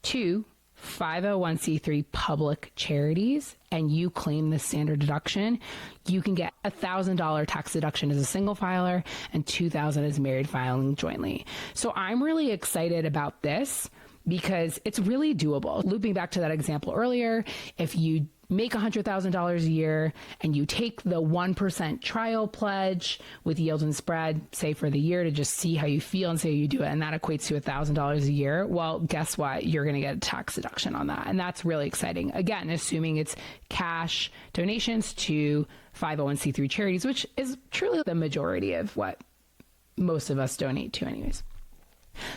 to 501c3 public charities and you claim the standard deduction, you can get $1,000 tax deduction as a single filer and $2,000 as married filing jointly. So I'm really excited about this because it's really doable. Looping back to that example earlier, if you make $100,000 a year and you take the 1% trial pledge with yield and spread, say for the year, to just see how you feel and see how you do it, and that equates to $1,000 a year, well, guess what? You're going to get a tax deduction on that. And that's really exciting. Again, assuming it's cash donations to 501c3 charities, which is truly the majority of what most of us donate to anyways.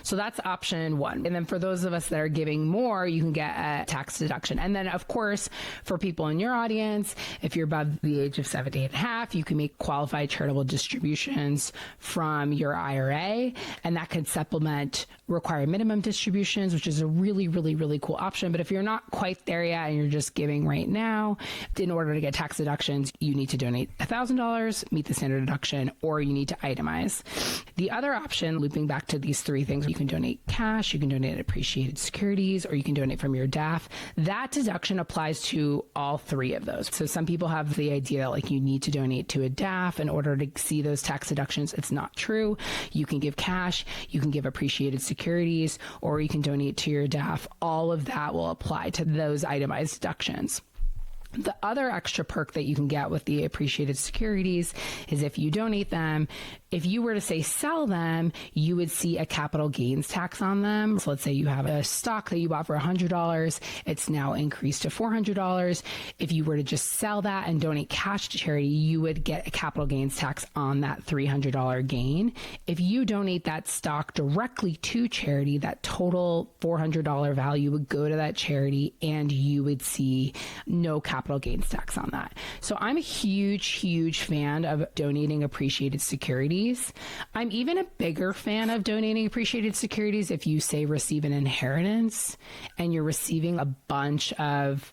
So that's option one. And then for those of us that are giving more, you can get a tax deduction. And then, of course, for people in your audience, if you're above the age of 70 and a half, you can make qualified charitable distributions from your IRA, and that could supplement require minimum distributions, which is a really, really, really cool option. But if you're not quite there yet and you're just giving right now, in order to get tax deductions, you need to donate $1,000, meet the standard deduction, or you need to itemize. The other option, looping back to these three things, you can donate cash, you can donate appreciated securities, or you can donate from your DAF. That deduction applies to all three of those. So some people have the idea that like you need to donate to a DAF in order to see those tax deductions. It's not true. You can give cash, you can give appreciated securities, or you can donate to your DAF. All of that will apply to those itemized deductions. The other extra perk that you can get with the appreciated securities is if you donate them, if you were to say sell them, you would see a capital gains tax on them. So let's say you have a stock that you bought for $100. It's now increased to $400. If you were to just sell that and donate cash to charity, you would get a capital gains tax on that $300 gain. If you donate that stock directly to charity, that total $400 value would go to that charity and you would see no capital gains tax on that. So I'm a huge fan of donating appreciated securities. I'm even a bigger fan of donating appreciated securities if you say receive an inheritance and you're receiving a bunch of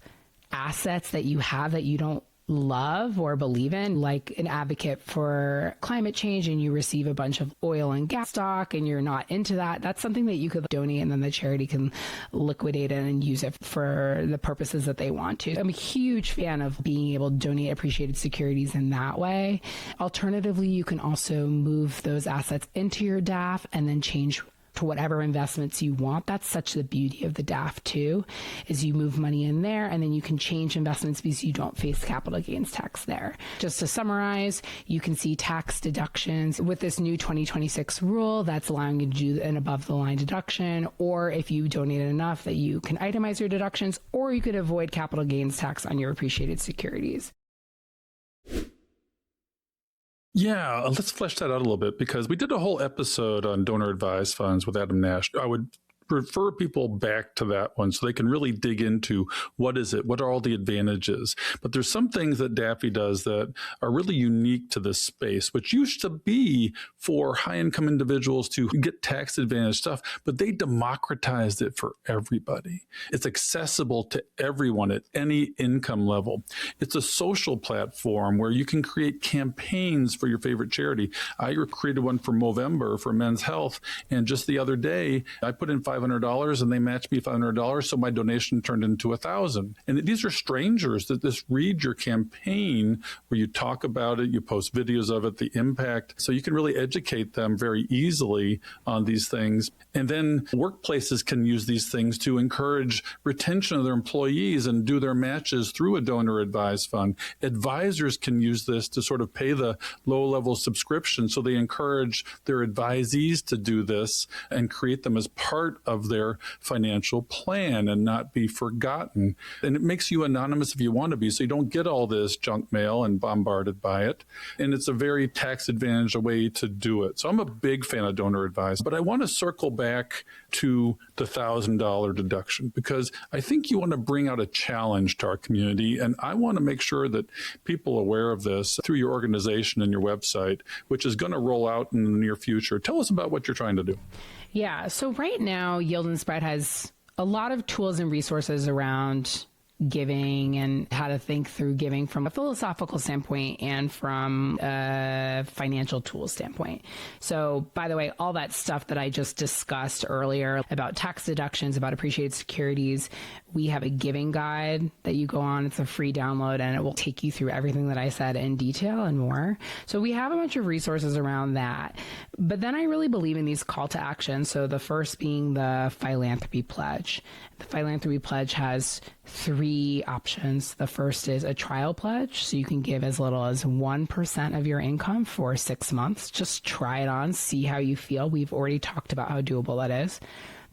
assets that you have that you don't love or believe in, like an advocate for climate change and you receive a bunch of oil and gas stock and you're not into that. That's something that you could donate and then the charity can liquidate it and use it for the purposes that they want to. I'm a huge fan of being able to donate appreciated securities in that way. Alternatively, you can also move those assets into your DAF and then change to whatever investments you want. That's such the beauty of the DAF too, is you move money in there and then you can change investments because you don't face capital gains tax there. Just to summarize, you can see tax deductions with this new 2026 rule that's allowing you to do an above the line deduction, or if you donated enough that you can itemize your deductions, or you could avoid capital gains tax on your appreciated securities. Yeah, let's flesh that out a little bit because we did a whole episode on donor advised funds with Adam Nash. I would refer people back to that one so they can really dig into what is it, what are all the advantages. But there's some things that Daffy does that are really unique to this space, which used to be for high-income individuals to get tax advantage stuff, but they democratized it for everybody. It's accessible to everyone at any income level. It's a social platform where you can create campaigns for your favorite charity. I created one for Movember for men's health, and just the other day, I put in $500 and they matched me $500, so my donation turned into $1,000. And these are strangers that just read your campaign where you talk about it, you post videos of it, the impact, so you can really educate them very easily on these things. And then workplaces can use these things to encourage retention of their employees and do their matches through a donor advised fund. Advisors can use this to sort of pay the low-level subscription, so they encourage their advisees to do this and create them as part of their financial plan and not be forgotten. And it makes you anonymous if you want to be, so you don't get all this junk mail and bombarded by it. And it's a very tax advantaged way to do it. So I'm a big fan of donor advised, but I want to circle back to the $1,000 deduction because I think you want to bring out a challenge to our community. And I want to make sure that people are aware of this through your organization and your website, which is going to roll out in the near future. Tell us about what you're trying to do. Yeah. So right now, Yield and Spread has a lot of tools and resources around giving and how to think through giving from a philosophical standpoint and from a financial tools standpoint. So, by the way, all that stuff that I just discussed earlier about tax deductions, about appreciated securities, we have a giving guide that you go on. It's a free download and it will take you through everything that I said in detail and more. So we have a bunch of resources around that. But then I really believe in these call to action. So the first being the Philanthropy Pledge. The Philanthropy Pledge has three options. The first is a trial pledge. So you can give as little as 1% of your income for 6 months. Just try it on, see how you feel. We've already talked about how doable that is.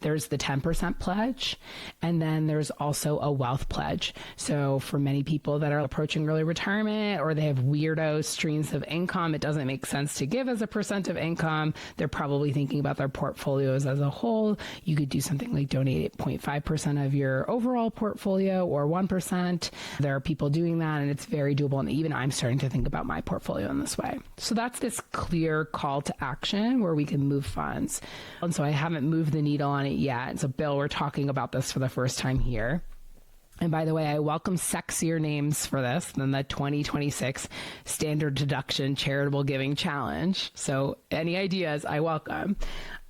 There's the 10% pledge, and then there's also a wealth pledge. So for many people that are approaching early retirement, or they have weirdo streams of income, it doesn't make sense to give as a percent of income. They're probably thinking about their portfolios as a whole. You could do something like donate 0.5% of your overall portfolio or 1%. There are people doing that, and it's very doable. And even I'm starting to think about my portfolio in this way. So that's this clear call to action where we can move funds. And so I haven't moved the needle on it yet. And so, Bill, we're talking about this for the first time here. And by the way, I welcome sexier names for this than the 2026 Standard Deduction Charitable Giving Challenge. So any ideas, I welcome.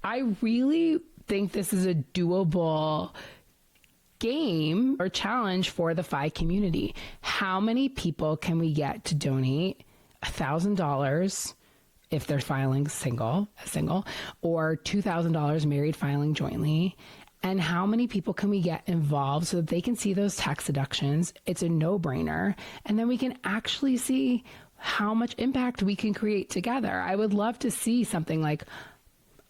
I really think this is a doable game or challenge for the FI community. How many people can we get to donate $1,000 if they're filing single, or $2,000 married filing jointly? And how many people can we get involved so that they can see those tax deductions? It's a no-brainer. And then we can actually see how much impact we can create together. I would love to see something like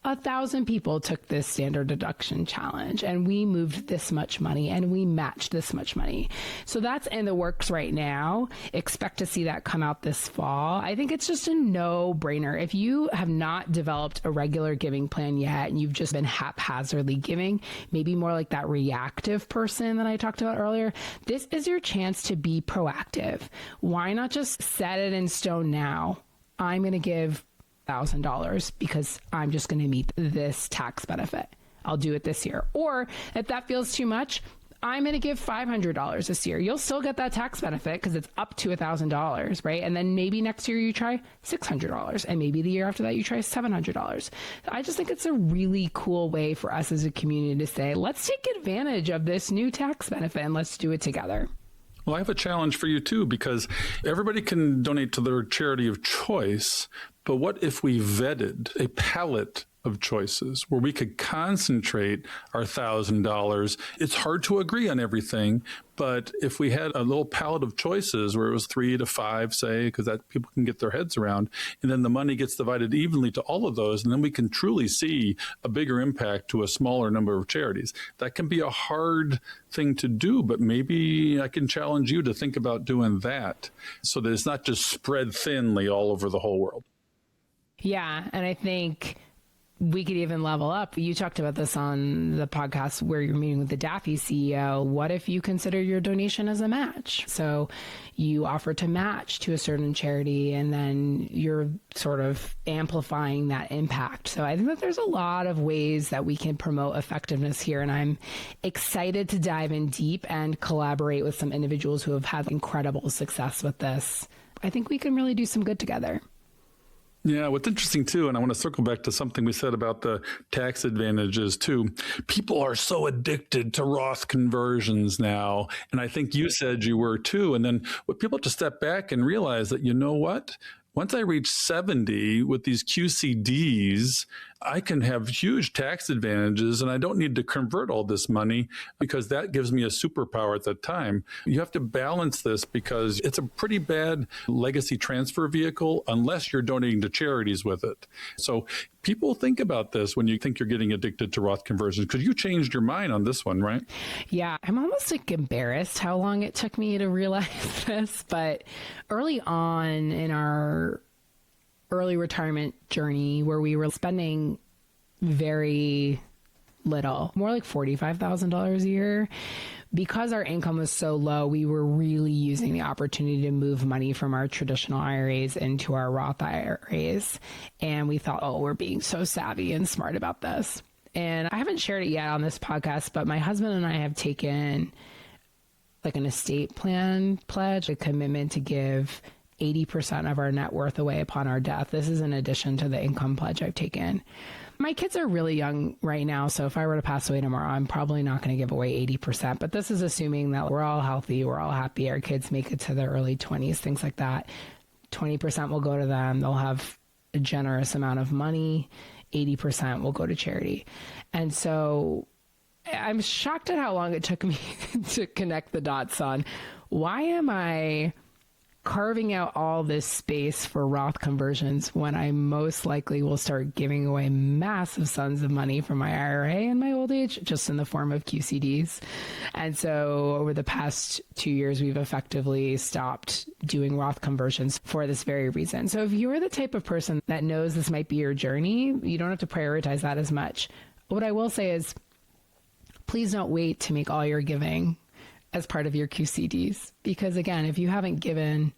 1,000 people took this standard deduction challenge and we moved this much money and we matched this much money. So that's in the works right now. Expect to see that come out this fall. I think it's just a no-brainer. If you have not developed a regular giving plan yet and you've just been haphazardly giving, maybe more like that reactive person that I talked about earlier, this is your chance to be proactive. Why not just set it in stone now? I'm going to give $1,000 because I'm just going to meet this tax benefit. I'll do it this year. Or if that feels too much, I'm going to give $500 this year. You'll still get that tax benefit because it's up to $1,000, right? And then maybe next year you try $600, and maybe the year after that you try $700. I just think it's a really cool way for us as a community to say, let's take advantage of this new tax benefit and let's do it together. Well, I have a challenge for you too, because everybody can donate to their charity of choice. But what if we vetted a palette of choices where we could concentrate our $1,000? It's hard to agree on everything, but if we had a little palette of choices where it was 3 to 5, say, because that people can get their heads around, and then the money gets divided evenly to all of those, and then we can truly see a bigger impact to a smaller number of charities. That can be a hard thing to do, but maybe I can challenge you to think about doing that so that it's not just spread thinly all over the whole world. Yeah, and I think we could even level up. You talked about this on the podcast where you're meeting with the Daffy CEO. What if you consider your donation as a match? So you offer to match to a certain charity, and then you're sort of amplifying that impact. So I think that there's a lot of ways that we can promote effectiveness here. And I'm excited to dive in deep and collaborate with some individuals who have had incredible success with this. I think we can really do some good together. Yeah, what's interesting too, and I want to circle back to something we said about the tax advantages too. People are so addicted to Roth conversions now, and I think you said you were too. And then what people have to step back and realize that, you know what? Once I reach 70 with these QCDs, I can have huge tax advantages and I don't need to convert all this money because that gives me a superpower at that time. You have to balance this because it's a pretty bad legacy transfer vehicle unless you're donating to charities with it. So people think about this when you think you're getting addicted to Roth conversions, because you changed your mind on this one, right? Yeah, I'm almost like embarrassed how long it took me to realize this, but early on in our early retirement journey where we were spending very little, more like $45,000 a year, because our income was so low, we were really using the opportunity to move money from our traditional IRAs into our Roth IRAs. And we thought, oh, we're being so savvy and smart about this. And I haven't shared it yet on this podcast, but my husband and I have taken like an estate plan pledge, a commitment to give 80% of our net worth away upon our death. This is in addition to the income pledge I've taken. My kids are really young right now, so if I were to pass away tomorrow, I'm probably not going to give away 80%. But this is assuming that we're all healthy, we're all happy, our kids make it to their early 20s, things like that. 20% will go to them. They'll have a generous amount of money. 80% will go to charity. And so I'm shocked at how long it took me to connect the dots on why am I carving out all this space for Roth conversions when I most likely will start giving away massive sums of money from my IRA in my old age, just in the form of QCDs. And so over the past 2 years, we've effectively stopped doing Roth conversions for this very reason. So if you're the type of person that knows this might be your journey, you don't have to prioritize that as much. What I will say is, please don't wait to make all your giving as part of your QCDs. Because again, if you haven't given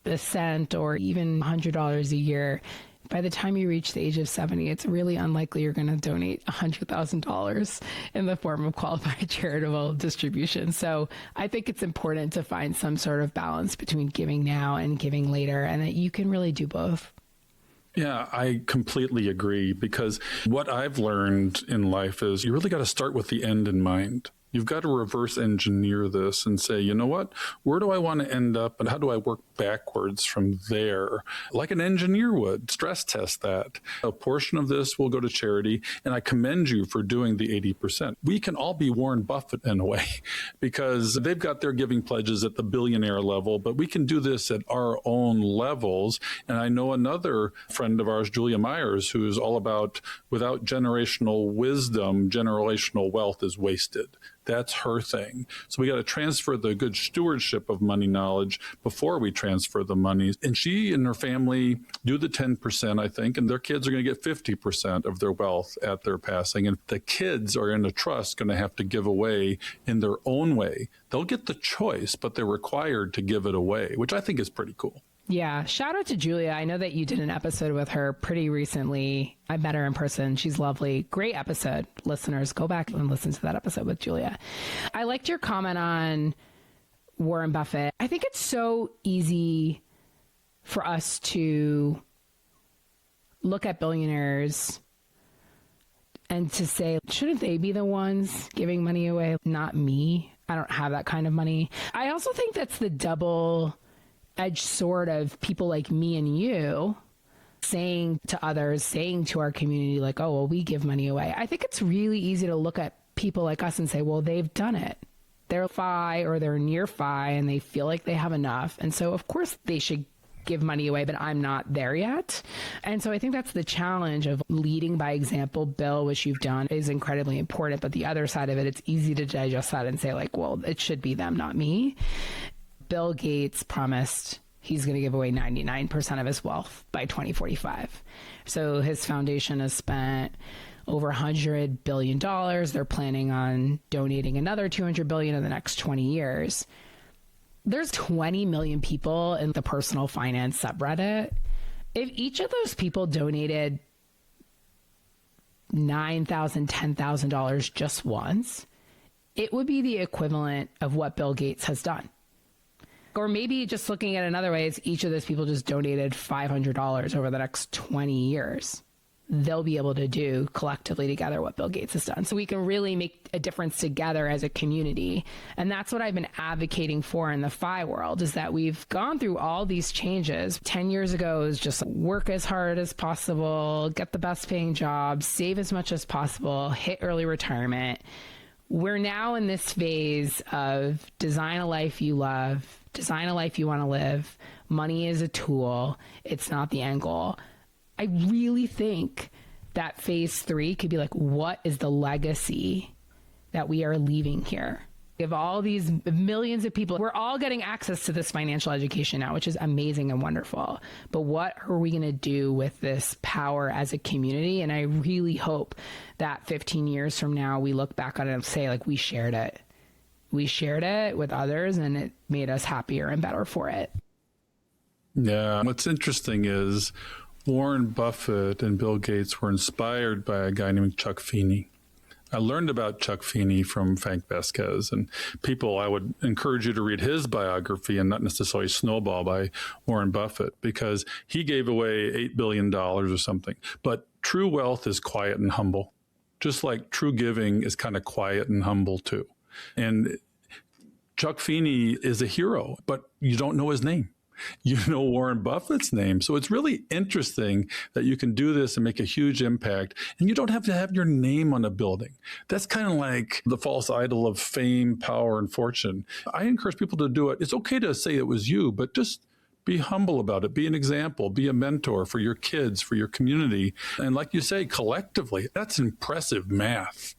a cent or even $100 a year, by the time you reach the age of 70, it's really unlikely you're going to donate $100,000 in the form of qualified charitable distribution. So I think it's important to find some sort of balance between giving now and giving later, and that you can really do both. Yeah, I completely agree, because what I've learned in life is you really got to start with the end in mind. You've got to reverse engineer this and say, you know what, where do I want to end up and how do I work backwards from there? Like an engineer would, stress test that. A portion of this will go to charity, and I commend you for doing the 80%. We can all be Warren Buffett in a way, because they've got their giving pledges at the billionaire level, but we can do this at our own levels. And I know another friend of ours, Julia Myers, who's all about without generational wisdom, generational wealth is wasted. That's her thing. So we got to transfer the good stewardship of money knowledge before we transfer the money. And she and her family do the 10%, I think, and their kids are going to get 50% of their wealth at their passing. And the kids are in a trust going to have to give away in their own way. They'll get the choice, but they're required to give it away, which I think is pretty cool. Yeah. Shout out to Julia. I know that you did an episode with her pretty recently. I met her in person. She's lovely. Great episode. Listeners, go back and listen to that episode with Julia. I liked your comment on Warren Buffett. I think it's so easy for us to look at billionaires and to say, shouldn't they be the ones giving money away? Not me. I don't have that kind of money. I also think that's the double-edged sword of people like me and you saying to others, saying to our community, like, oh, well, we give money away. I think it's really easy to look at people like us and say, well, they've done it. They're FI or they're near FI and they feel like they have enough. And so, of course, they should give money away, but I'm not there yet. And so I think that's the challenge of leading by example. Bill, which you've done, is incredibly important. But the other side of it, it's easy to digest that and say, like, well, it should be them, not me. Bill Gates promised he's going to give away 99% of his wealth by 2045. So his foundation has spent over $100 billion. They're planning on donating another $200 billion in the next 20 years. There's 20 million people in the personal finance subreddit. If each of those people donated $9,000, $10,000 just once, it would be the equivalent of what Bill Gates has done. Or maybe just looking at another way is each of those people just donated $500 over the next 20 years. They'll be able to do collectively together what Bill Gates has done. So we can really make a difference together as a community. And that's what I've been advocating for in the FI world, is that we've gone through all these changes. 10 years ago, it was just work as hard as possible, get the best paying job, save as much as possible, hit early retirement. We're now in this phase of design a life you love, design a life you want to live. Money is a tool. It's not the end goal. I really think that phase 3 could be like, what is the legacy that we are leaving here? We have all these millions of people. We're all getting access to this financial education now, which is amazing and wonderful. But what are we going to do with this power as a community? And I really hope that 15 years from now, we look back on it and say, like, we shared it. We shared it with others, and it made us happier and better for it. Yeah. What's interesting is Warren Buffett and Bill Gates were inspired by a guy named Chuck Feeney. I learned about Chuck Feeney from Frank Vasquez, and people, I would encourage you to read his biography and not necessarily Snowball by Warren Buffett, because he gave away $8 billion or something. But true wealth is quiet and humble, just like true giving is kind of quiet and humble too. And Chuck Feeney is a hero, but you don't know his name. You know Warren Buffett's name. So it's really interesting that you can do this and make a huge impact. And you don't have to have your name on a building. That's kind of like the false idol of fame, power, and fortune. I encourage people to do it. It's okay to say it was you, but just be humble about it. Be an example. Be a mentor for your kids, for your community. And like you say, collectively, that's impressive math.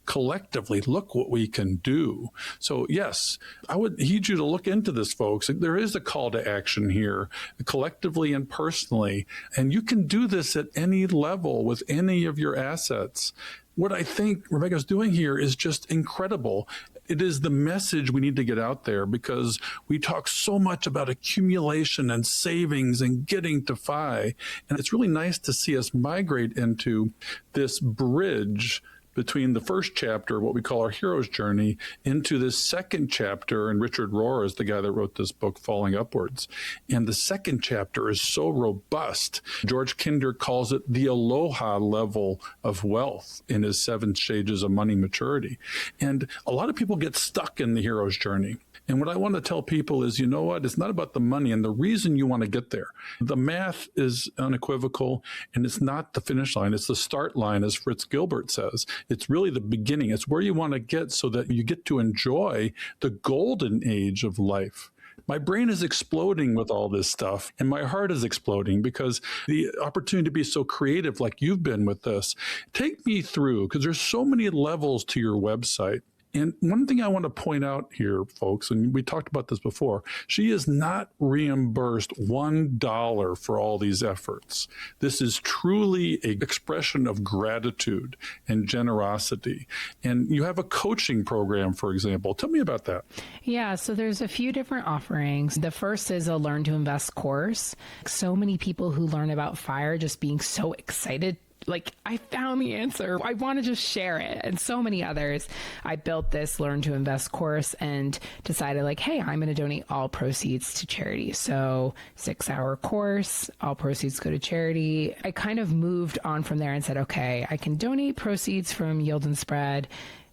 Collectively, look what we can do. So yes, I would heed you to look into this, folks. There is a call to action here, collectively and personally, and you can do this at any level with any of your assets. What I think Rebecca's doing here is just incredible. It is the message we need to get out there, because we talk so much about accumulation and savings and getting to FI. And it's really nice to see us migrate into this bridge between the first chapter, what we call our hero's journey, into this second chapter. And Richard Rohr is the guy that wrote this book, Falling Upwards. And the second chapter is so robust. George Kinder calls it the aloha level of wealth in his 7 stages of money maturity. And a lot of people get stuck in the hero's journey. And what I want to tell people is, you know what? It's not about the money and the reason you want to get there. The math is unequivocal, and it's not the finish line. It's the start line, as Fritz Gilbert says. It's really the beginning. It's where you want to get so that you get to enjoy the golden age of life. My brain is exploding with all this stuff, and my heart is exploding because the opportunity to be so creative like you've been with this. Take me through, because there's so many levels to your website. And one thing I want to point out here, folks, and we talked about this before, she is not reimbursed $1 for all these efforts. This is truly an expression of gratitude and generosity. And you have a coaching program, for example. Tell me about that. Yeah, so there's a few different offerings. The first is a Learn to Invest course. So many people who learn about FIRE just being so excited, like, I found the answer. I want to just share it. And so many others. I built this Learn to Invest course and decided, like, hey, I'm going to donate all proceeds to charity. So 6-hour course, all proceeds go to charity. I kind of moved on from there and said, okay, I can donate proceeds from Yield and Spread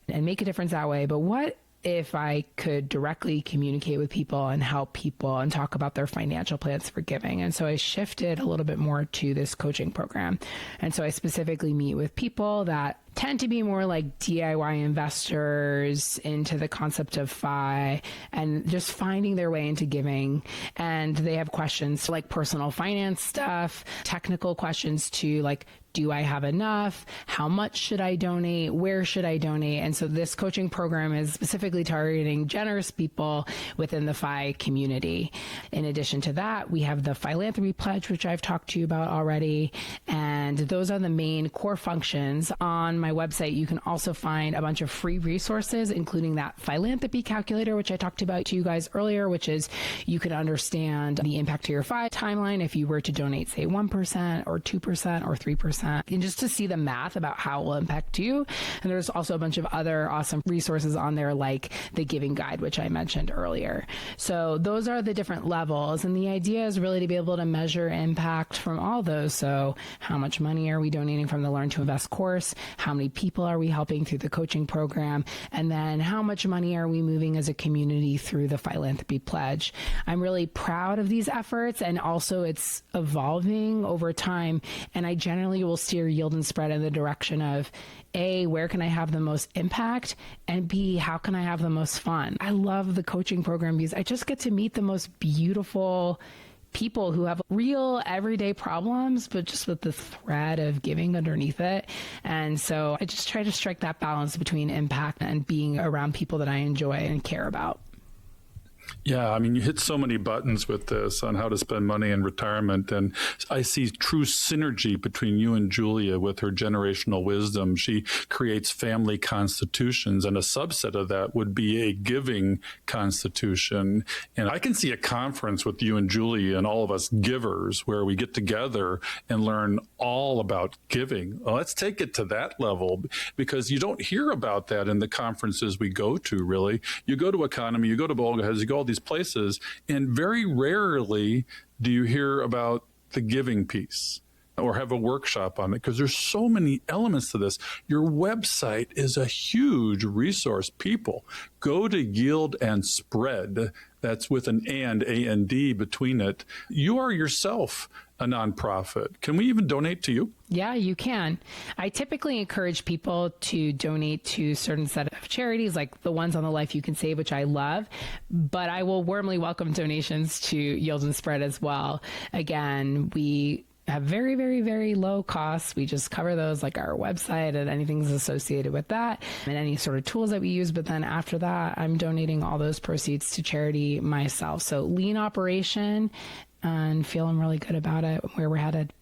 and make a difference that way. But what if I could directly communicate with people and help people and talk about their financial plans for giving? And so I shifted a little bit more to this coaching program. And so I specifically meet with people that tend to be more like DIY investors into the concept of FI and just finding their way into giving. And they have questions like personal finance stuff, technical questions too, like, do I have enough? How much should I donate? Where should I donate? And so this coaching program is specifically targeting generous people within the FI community. In addition to that, we have the Philanthropy Pledge, which I've talked to you about already. And those are the main core functions. On my website, you can also find a bunch of free resources, including that Philanthropy calculator, which I talked about to you guys earlier, which is you can understand the impact to your FI timeline if you were to donate, say, 1% or 2% or 3%. And just to see the math about how it will impact you. And there's also a bunch of other awesome resources on there, like the Giving Guide, which I mentioned earlier. So those are the different levels. And the idea is really to be able to measure impact from all those. So how much money are we donating from the Learn to Invest course? How many people are we helping through the coaching program? And then how much money are we moving as a community through the Philanthropy Pledge? I'm really proud of these efforts, and also it's evolving over time. And I generally will steer Yield and Spread in the direction of A, where can I have the most impact? And B, how can I have the most fun? I love the coaching program because I just get to meet the most beautiful people who have real everyday problems, but just with the thread of giving underneath it. And so I just try to strike that balance between impact and being around people that I enjoy and care about. Yeah, I mean, you hit so many buttons with this on how to spend money in retirement. And I see true synergy between you and Julia with her generational wisdom. She creates family constitutions, and a subset of that would be a giving constitution. And I can see a conference with you and Julia and all of us givers where we get together and learn all about giving. Well, let's take it to that level, because you don't hear about that in the conferences we go to, really. You go to Economy, you go to Bolgahez, you go all these places, and very rarely do you hear about the giving piece. or have a workshop on it, because there's so many elements to this. Your website is a huge resource. People, go to Yield and Spread. That's with an A-N-D between it. You are yourself a nonprofit. Can we even donate to you? Yeah, you can. I typically encourage people to donate to a certain set of charities, like the ones on the Life You Can Save, which I love, but I will warmly welcome donations to Yield and Spread as well. Again, we have very, very, very low costs. We just cover those, like our website and anything's associated with that and any sort of tools that we use. But then after that, I'm donating all those proceeds to charity myself. So lean operation and feeling really good about it, where we're headed.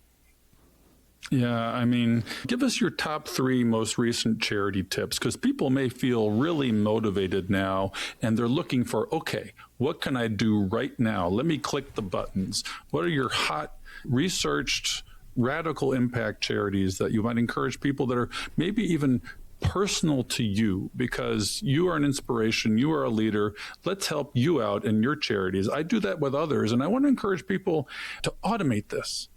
Yeah, I mean, give us your top 3 most recent charity tips, because people may feel really motivated now and they're looking for, okay, what can I do right now? Let me click the buttons. What are your hot, researched, radical impact charities that you might encourage people that are maybe even personal to you, because you are an inspiration, you are a leader. Let's help you out in your charities. I do that with others, and I want to encourage people to automate this.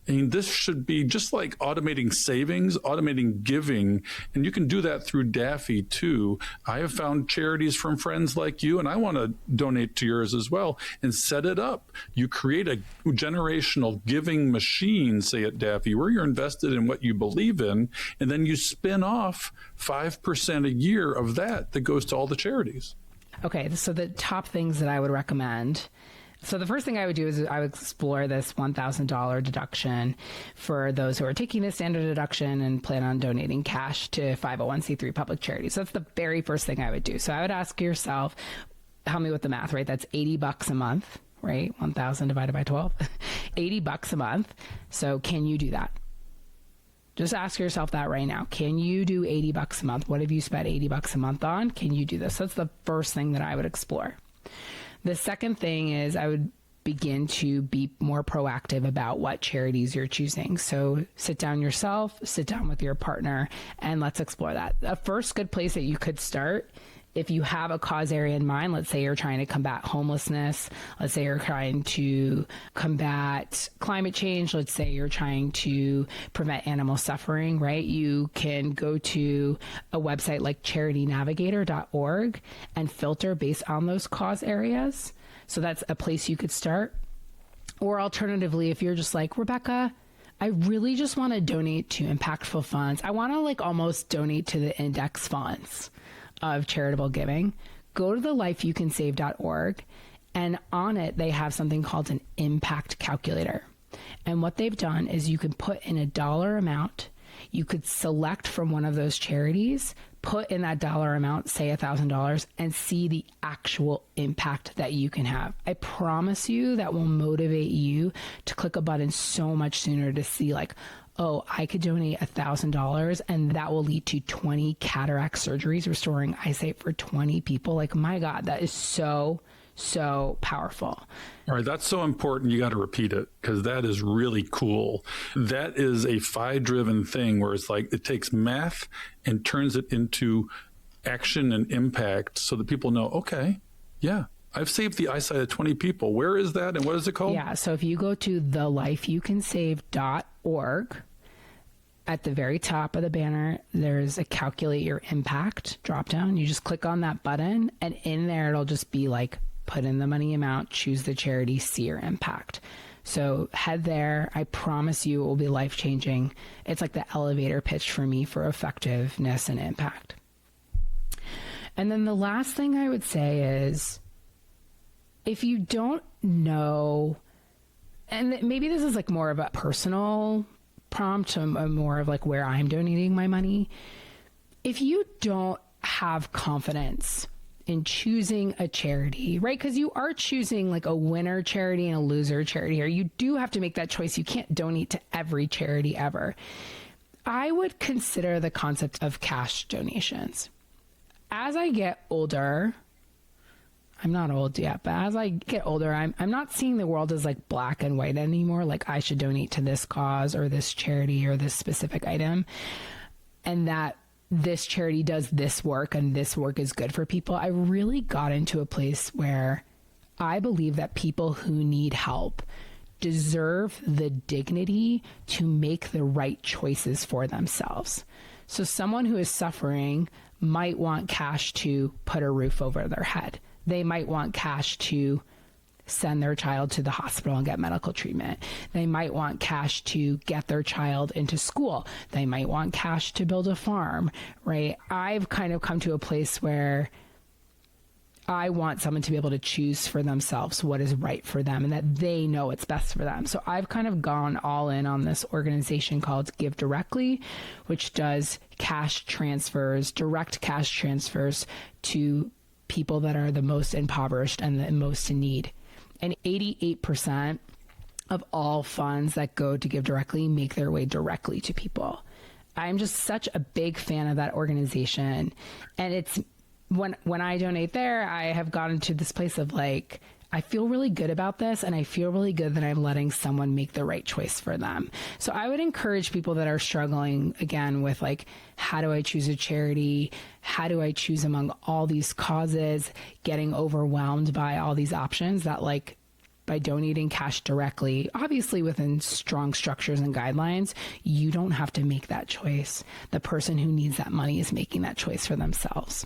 I mean, this should be just like automating savings, automating giving, and you can do that through Daffy too. I have found charities from friends like you, and I want to donate to yours as well, and set it up. You create a generational giving machine, say at Daffy, where you're invested in what you believe in, and then you spin off 5% a year of that goes to all the charities. Okay, so the top things that I would recommend. So the first thing I would do is I would explore this $1,000 deduction for those who are taking the standard deduction and plan on donating cash to 501c3 public charities. So that's the very first thing I would do. So I would ask yourself, help me with the math, right? That's $80 a month, right? 1,000 divided by 12, $80 a month. So can you do that? Just ask yourself that right now. Can you do $80 a month? What have you spent $80 a month on? Can you do this? That's the first thing that I would explore. The second thing is I would begin to be more proactive about what charities you're choosing. So sit down yourself, sit down with your partner, and let's explore that. The first good place that you could start, if you have a cause area in mind, let's say you're trying to combat homelessness, let's say you're trying to combat climate change, let's say you're trying to prevent animal suffering, right? You can go to a website like charitynavigator.org and filter based on those cause areas. So that's a place you could start. Or alternatively, if you're just like, Rebecca, I really just want to donate to impactful funds. I want to like almost donate to the index funds of charitable giving. Go to the lifeyoucansave.org, and on it they have something called an impact calculator. And what they've done is you can put in a dollar amount. You could select from one of those charities, put in that dollar amount, say $1,000, and see the actual impact that you can have. I promise you that will motivate you to click a button so much sooner to see like, oh, I could donate $1,000 and that will lead to 20 cataract surgeries, restoring eyesight for 20 people. Like, my God, that is so powerful. All right, that's so important. You got to repeat it, because that is really cool. That is a FI-driven thing where it's like it takes math and turns it into action and impact so that people know, okay, yeah, I've saved the eyesight of 20 people. Where is that and what is it called? Yeah, so if you go to thelifeyoucansave.org, at the very top of the banner, there's a calculate your impact dropdown. You just click on that button, and in there it'll just be like, put in the money amount, choose the charity, see your impact. So head there. I promise you it will be life-changing. It's like the elevator pitch for me for effectiveness and impact. And then the last thing I would say is, if you don't know, and maybe this is like more of a personal prompt, more of like where I'm donating my money. If you don't have confidence in choosing a charity, right? Because you are choosing like a winner charity and a loser charity here. You do have to make that choice. You can't donate to every charity ever. I would consider the concept of cash donations. As I get older, I'm not old yet, but as I get older, I'm not seeing the world as like black and white anymore. Like I should donate to this cause or this charity or this specific item, and that this charity does this work and this work is good for people. I really got into a place where I believe that people who need help deserve the dignity to make the right choices for themselves. So someone who is suffering might want cash to put a roof over their head. They might want cash to send their child to the hospital and get medical treatment. They might want cash to get their child into school. They might want cash to build a farm, right? I've kind of come to a place where I want someone to be able to choose for themselves what is right for them and that they know what's best for them. So I've kind of gone all in on this organization called Give Directly, which does cash transfers, direct cash transfers to people that are the most impoverished and the most in need. And 88% of all funds that go to Give Directly make their way directly to people. I'm just such a big fan of that organization. And it's when I donate there, I have gotten to this place of like, I feel really good about this, and I feel really good that I'm letting someone make the right choice for them. So I would encourage people that are struggling, again, with like, how do I choose a charity? How do I choose among all these causes? Getting overwhelmed by all these options, that like, by donating cash directly, obviously within strong structures and guidelines, you don't have to make that choice. The person who needs that money is making that choice for themselves.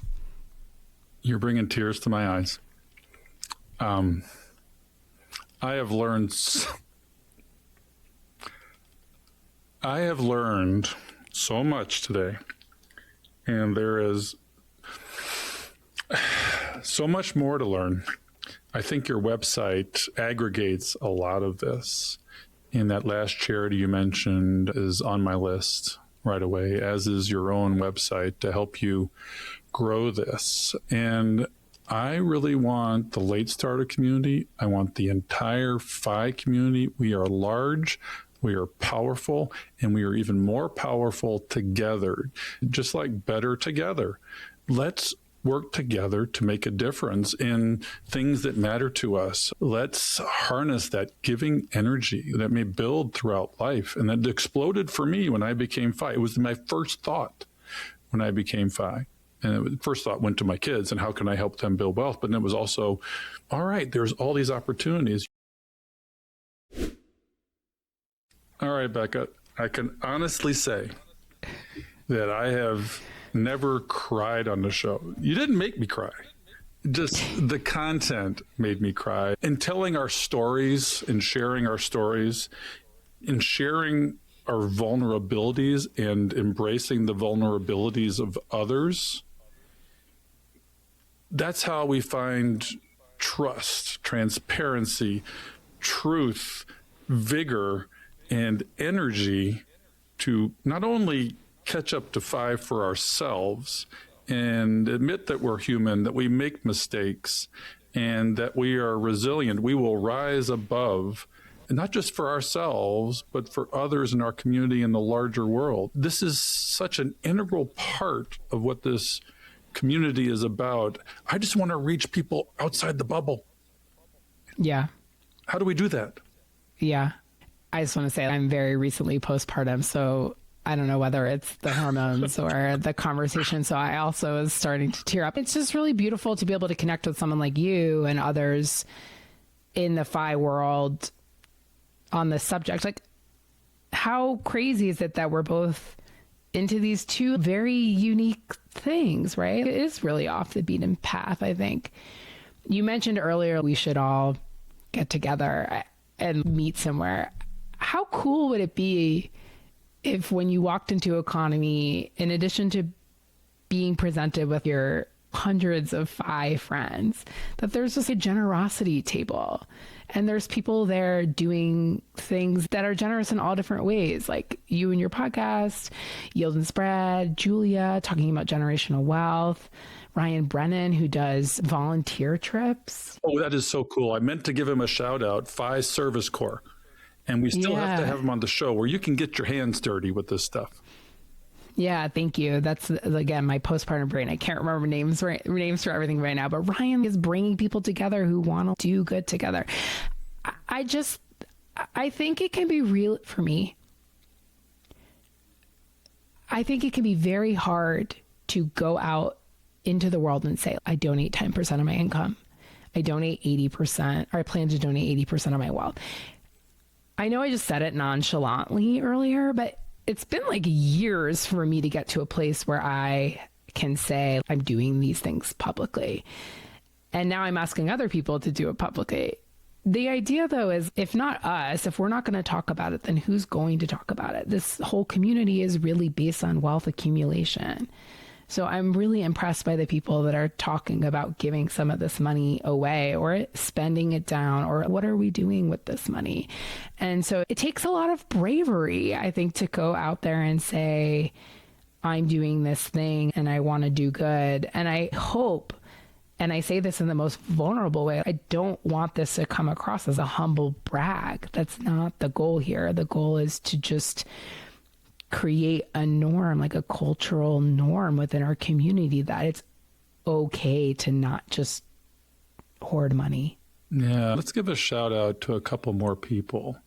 You're bringing tears to my eyes. I have learned so much today, and there is so much more to learn. I think your website aggregates a lot of this. And that last charity you mentioned is on my list right away, as is your own website, to help you grow this. And I really want the late starter community. I want the entire FI community. We are large, we are powerful, and we are even more powerful together, just like better together. Let's work together to make a difference in things that matter to us. Let's harness that giving energy that may build throughout life. And that exploded for me when I became FI. It was my first thought when I became FI. And first thought went to my kids and how can I help them build wealth? But then it was also, all right, there's all these opportunities. All right, Becca, I can honestly say that I have never cried on the show. You didn't make me cry. Just the content made me cry. In telling our stories and sharing our stories and sharing our vulnerabilities and embracing the vulnerabilities of others, that's how we find trust, transparency, truth, vigor, and energy to not only catch up to 5 for ourselves and admit that we're human, that we make mistakes, and that we are resilient. We will rise above, and not just for ourselves, but for others in our community and the larger world. This is such an integral part of what this community is about. I just want to reach people outside the bubble. Yeah. How do we do that? Yeah. I just want to say I'm very recently postpartum, so I don't know whether it's the hormones or the conversation. So I also was starting to tear up. It's just really beautiful to be able to connect with someone like you and others in the FI world on this subject. Like, how crazy is it that we're both into these two very unique things, right? It is really off the beaten path, I think. You mentioned earlier we should all get together and meet somewhere. How cool would it be if when you walked into Economy, in addition to being presented with your hundreds of FI friends, that there's just a generosity table and there's people there doing things that are generous in all different ways, like you and your podcast, Yield and Spread, Julia talking about generational wealth, Ryan Brennan, who does volunteer trips. Oh, that is so cool. I meant to give him a shout out, FI Service Corps. And we still have to have him on the show where you can get your hands dirty with this stuff. Yeah, thank you. That's, again, my postpartum brain. I can't remember names for everything right now, but Ryan is bringing people together who want to do good together. I think it can be real for me. I think it can be very hard to go out into the world and say, I donate 10% of my income. I donate 80%, or I plan to donate 80% of my wealth. I know I just said it nonchalantly earlier, but it's been like years for me to get to a place where I can say I'm doing these things publicly. And now I'm asking other people to do it publicly. The idea, though, is if not us, if we're not going to talk about it, then who's going to talk about it? This whole community is really based on wealth accumulation. So I'm really impressed by the people that are talking about giving some of this money away or spending it down, or what are we doing with this money? And so it takes a lot of bravery, I think, to go out there and say, I'm doing this thing and I want to do good. And I hope, and I say this in the most vulnerable way, I don't want this to come across as a humble brag. That's not the goal here. The goal is to just create a norm, like a cultural norm within our community, that it's okay to not just hoard money. Yeah, let's give a shout out to a couple more people.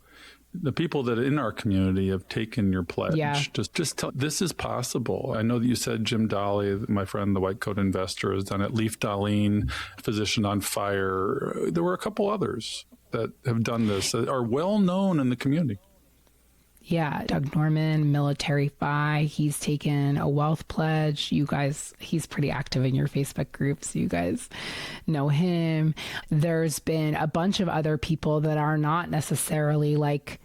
The people that in our community have taken your pledge. Yeah. Just tell, this is possible. I know that you said Jim Dolly, my friend, the white coat investor, has done it. Leif Darlene, Physician on Fire. There were a couple others that have done this that are well known in the community. Yeah, Doug Norman, Military Fi, he's taken a wealth pledge. You guys, he's pretty active in your Facebook groups. You guys know him. There's been a bunch of other people that are not necessarily like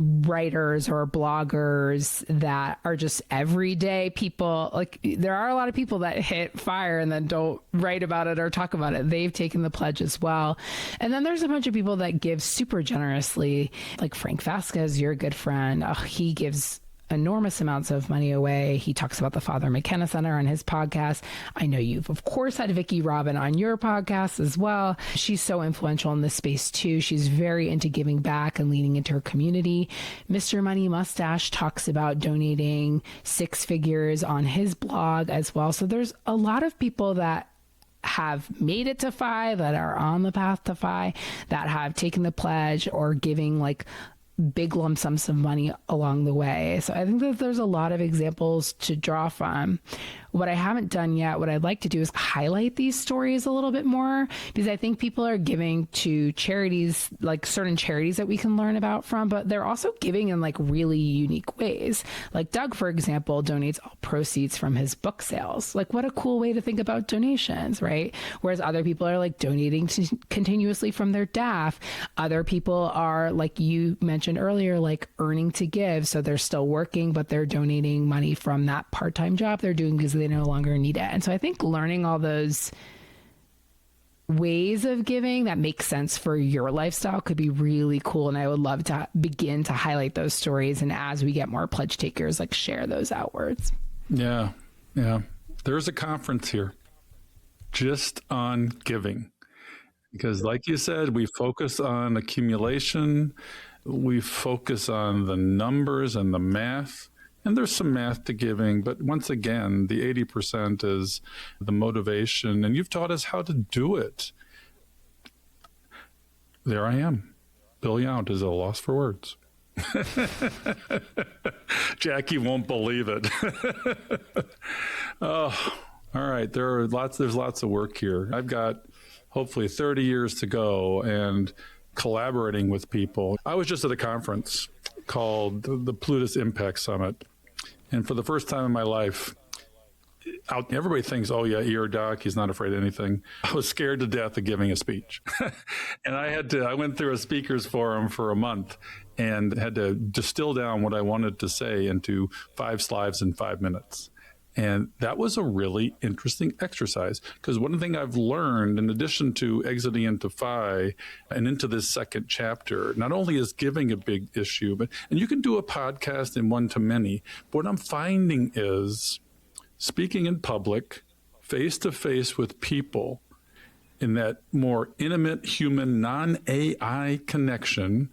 writers or bloggers that are just everyday people. Like, there are a lot of people that hit fire and then don't write about it or talk about it. They've taken the pledge as well. And then there's a bunch of people that give super generously, like Frank Vasquez, your good friend. He gives enormous amounts of money away. He talks about the Father McKenna Center on his podcast. I know you've, of course, had Vicki Robin on your podcast as well. She's so influential in this space too. She's very into giving back and leading into her community. Mr. Money Mustache talks about donating 6 figures on his blog as well. So there's a lot of people that have made it to FI, that are on the path to FI, that have taken the pledge or giving like big lump sums of money along the way. So I think that there's a lot of examples to draw from. What I haven't done yet, what I'd like to do is highlight these stories a little bit more, because I think people are giving to charities, like certain charities that we can learn about from, but they're also giving in like really unique ways. Like Doug, for example, donates all proceeds from his book sales. Like, what a cool way to think about donations, right? Whereas other people are like donating continuously from their DAF. Other people are, like you mentioned earlier, like earning to give. So they're still working, but they're donating money from that part-time job they're doing because they no longer need it. And so I think learning all those ways of giving that make sense for your lifestyle could be really cool. And I would love to begin to highlight those stories. And as we get more pledge takers, like share those outwards. Yeah. Yeah. There's a conference here just on giving, because like you said, we focus on accumulation. We focus on the numbers and the math. And there's some math to giving, but once again, the 80% is the motivation, and you've taught us how to do it. There I am. Bill Yount is at a loss for words. Jackie won't believe it. Oh, all right. There's lots of work here. I've got hopefully 30 years to go and collaborating with people. I was just at a conference called the Plutus Impact Summit. And for the first time in my life, everybody thinks, oh yeah, you're a doc, he's not afraid of anything. I was scared to death of giving a speech. And I went through a speakers forum for a month and had to distill down what I wanted to say into 5 slides in 5 minutes. And that was a really interesting exercise, because one thing I've learned, in addition to exiting into FI and into this second chapter, not only is giving a big issue, and you can do a podcast in one-to-many, but what I'm finding is speaking in public, face-to-face with people, in that more intimate human, non-AI connection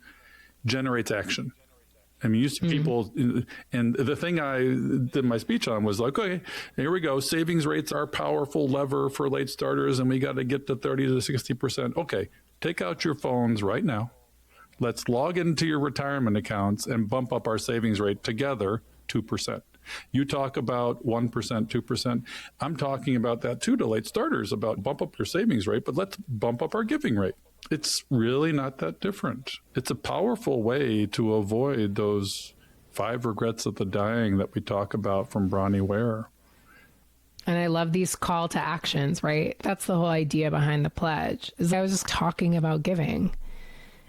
generates action. I mean, you see people, and the thing I did my speech on was like, okay, here we go. Savings rates are a powerful lever for late starters, and we got to get to 30 to 60%. Okay, take out your phones right now. Let's log into your retirement accounts and bump up our savings rate together 2%. You talk about 1%, 2%. I'm talking about that too to late starters, about bump up your savings rate, but let's bump up our giving rate. It's really not that different. It's a powerful way to avoid those 5 regrets of the dying that we talk about from Bronnie Ware. And I love these call to actions, right? That's the whole idea behind the pledge. Is I was just talking about giving.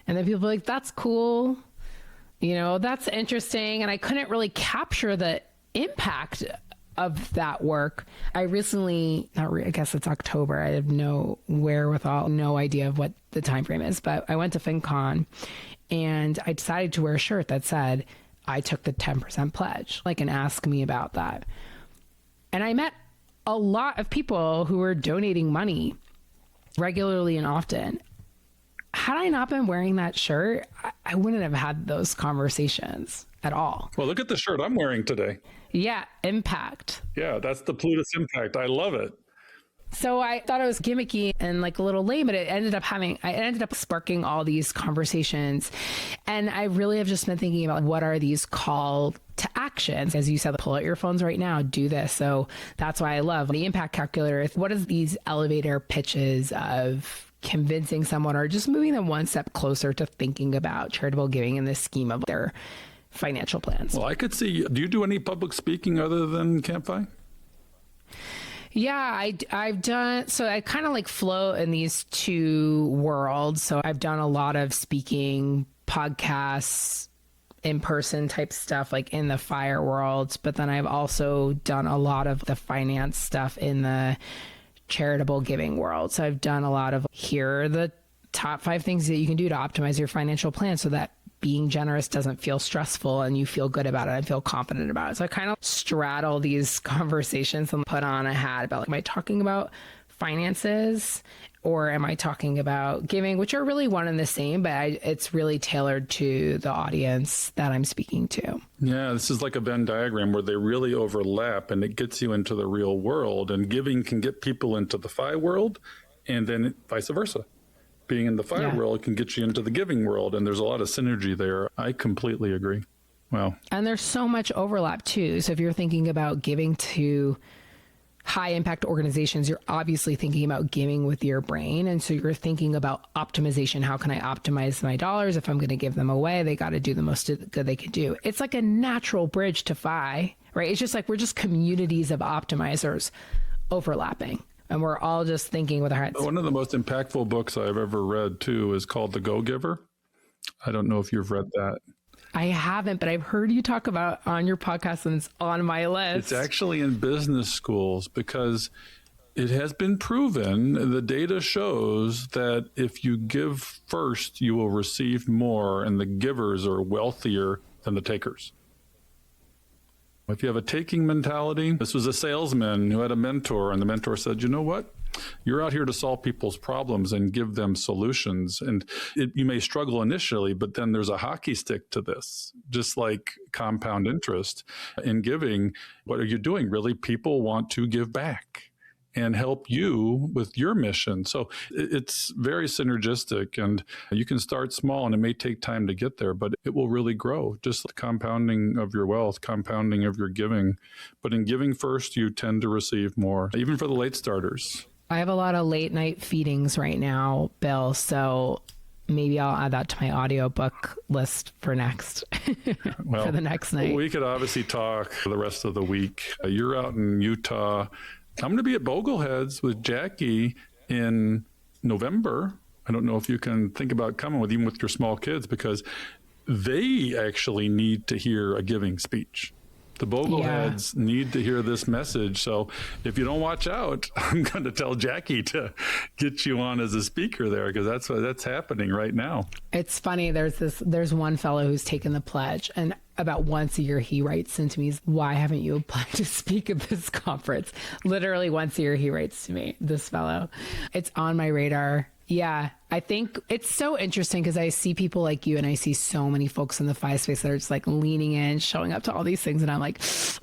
And then people are like, that's cool. That's interesting. And I couldn't really capture the impact of that work. I recently, I guess it's October. I have no wherewithal, no idea of what the time frame is, but I went to FinCon and I decided to wear a shirt that said, I took the 10% pledge, and ask me about that. And I met a lot of people who were donating money regularly and often. Had I not been wearing that shirt, I wouldn't have had those conversations at all. Well, look at the shirt I'm wearing today. Yeah, impact. Yeah, that's the Plutus impact. I love it. So I thought it was gimmicky and a little lame, but I ended up sparking all these conversations. And I really have just been thinking about what are these call to actions? As you said, pull out your phones right now, do this. So that's why I love the impact calculator. What is these elevator pitches of convincing someone or just moving them one step closer to thinking about charitable giving in the scheme of their financial plans? Well, I could see, do you do any public speaking other than Campfire? Yeah, I've done, so I kind of float in these two worlds. So I've done a lot of speaking, podcasts, in-person type stuff in the FIRE world. But then I've also done a lot of the finance stuff in the charitable giving world. So I've done a lot of, here are the top 5 things that you can do to optimize your financial plan so that being generous doesn't feel stressful and you feel good about it and feel confident about it. So I kind of straddle these conversations and put on a hat about, am I talking about finances or am I talking about giving, which are really one and the same, but it's really tailored to the audience that I'm speaking to. Yeah, this is like a Venn diagram where they really overlap and it gets you into the real world, and giving can get people into the FI world and then vice versa. Being in the FIRE world can get you into the giving world, and there's a lot of synergy there. I completely agree. Wow. And there's so much overlap too. So if you're thinking about giving to high impact organizations, you're obviously thinking about giving with your brain. And so you're thinking about optimization. How can I optimize my dollars? If I'm going to give them away, they got to do the most good they can do. It's like a natural bridge to FI, right? It's just we're just communities of optimizers overlapping. And we're all just thinking with our heads. One of the most impactful books I've ever read, too, is called The Go-Giver. I don't know if you've read that. I haven't, but I've heard you talk about on your podcast, and it's on my list. It's actually in business schools because it has been proven, the data shows that if you give first, you will receive more, and the givers are wealthier than the takers. If you have a taking mentality, this was a salesman who had a mentor, and the mentor said, you know what? You're out here to solve people's problems and give them solutions. And you may struggle initially, but then there's a hockey stick to this, just like compound interest in giving. What are you doing? Really, people want to give back and help you with your mission. So it's very synergistic, and you can start small and it may take time to get there, but it will really grow. Just the compounding of your wealth, compounding of your giving. But in giving first, you tend to receive more, even for the late starters. I have a lot of late night feedings right now, Bill. So maybe I'll add that to my audiobook list for next, well, for the next night. We could obviously talk the rest of the week. You're out in Utah. I'm going to be at Bogleheads with Jackie in November. I don't know if you can think about coming with, even with your small kids, because they actually need to hear a giving speech. The Bogleheads need to hear this message. So if you don't watch out, I'm going to tell Jackie to get you on as a speaker there, because that's happening right now. It's funny. There's one fellow who's taken the pledge, and about once a year he writes into me, why haven't you applied to speak at this conference? Literally once a year he writes to me, this fellow. It's on my radar. Yeah, I think it's so interesting because I see people like you, and I see so many folks in the FI space that are just leaning in, showing up to all these things. And I'm like,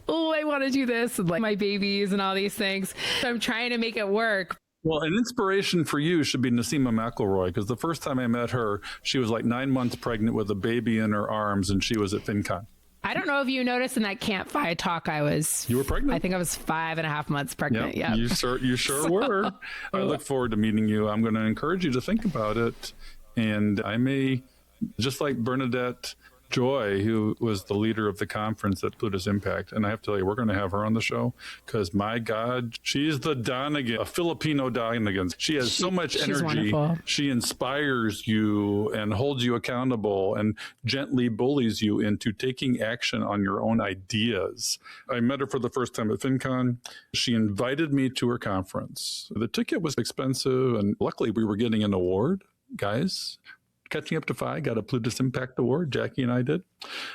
oh, I want to do this, and my babies and all these things. So I'm trying to make it work. Well, an inspiration for you should be Naseema McElroy, because the first time I met her, she was 9 months pregnant with a baby in her arms, and she was at FinCon. I don't know if you noticed in that Camp Fi talk, You were pregnant? I think I was 5.5 months pregnant. Yep. Yeah. You sure were. I look forward to meeting you. I'm going to encourage you to think about it. And I may, just like Bernadette Joy, who was the leader of the conference at Plutus Impact. And I have to tell you, we're going to have her on the show because, my God, she's the Donegan, a Filipino Donegan. She has so much energy. Wonderful. She inspires you and holds you accountable and gently bullies you into taking action on your own ideas. I met her for the first time at FinCon. She invited me to her conference. The ticket was expensive, and luckily we were getting an award, guys. Catching Up to Fi got a Plutus Impact Award, Jackie and I did.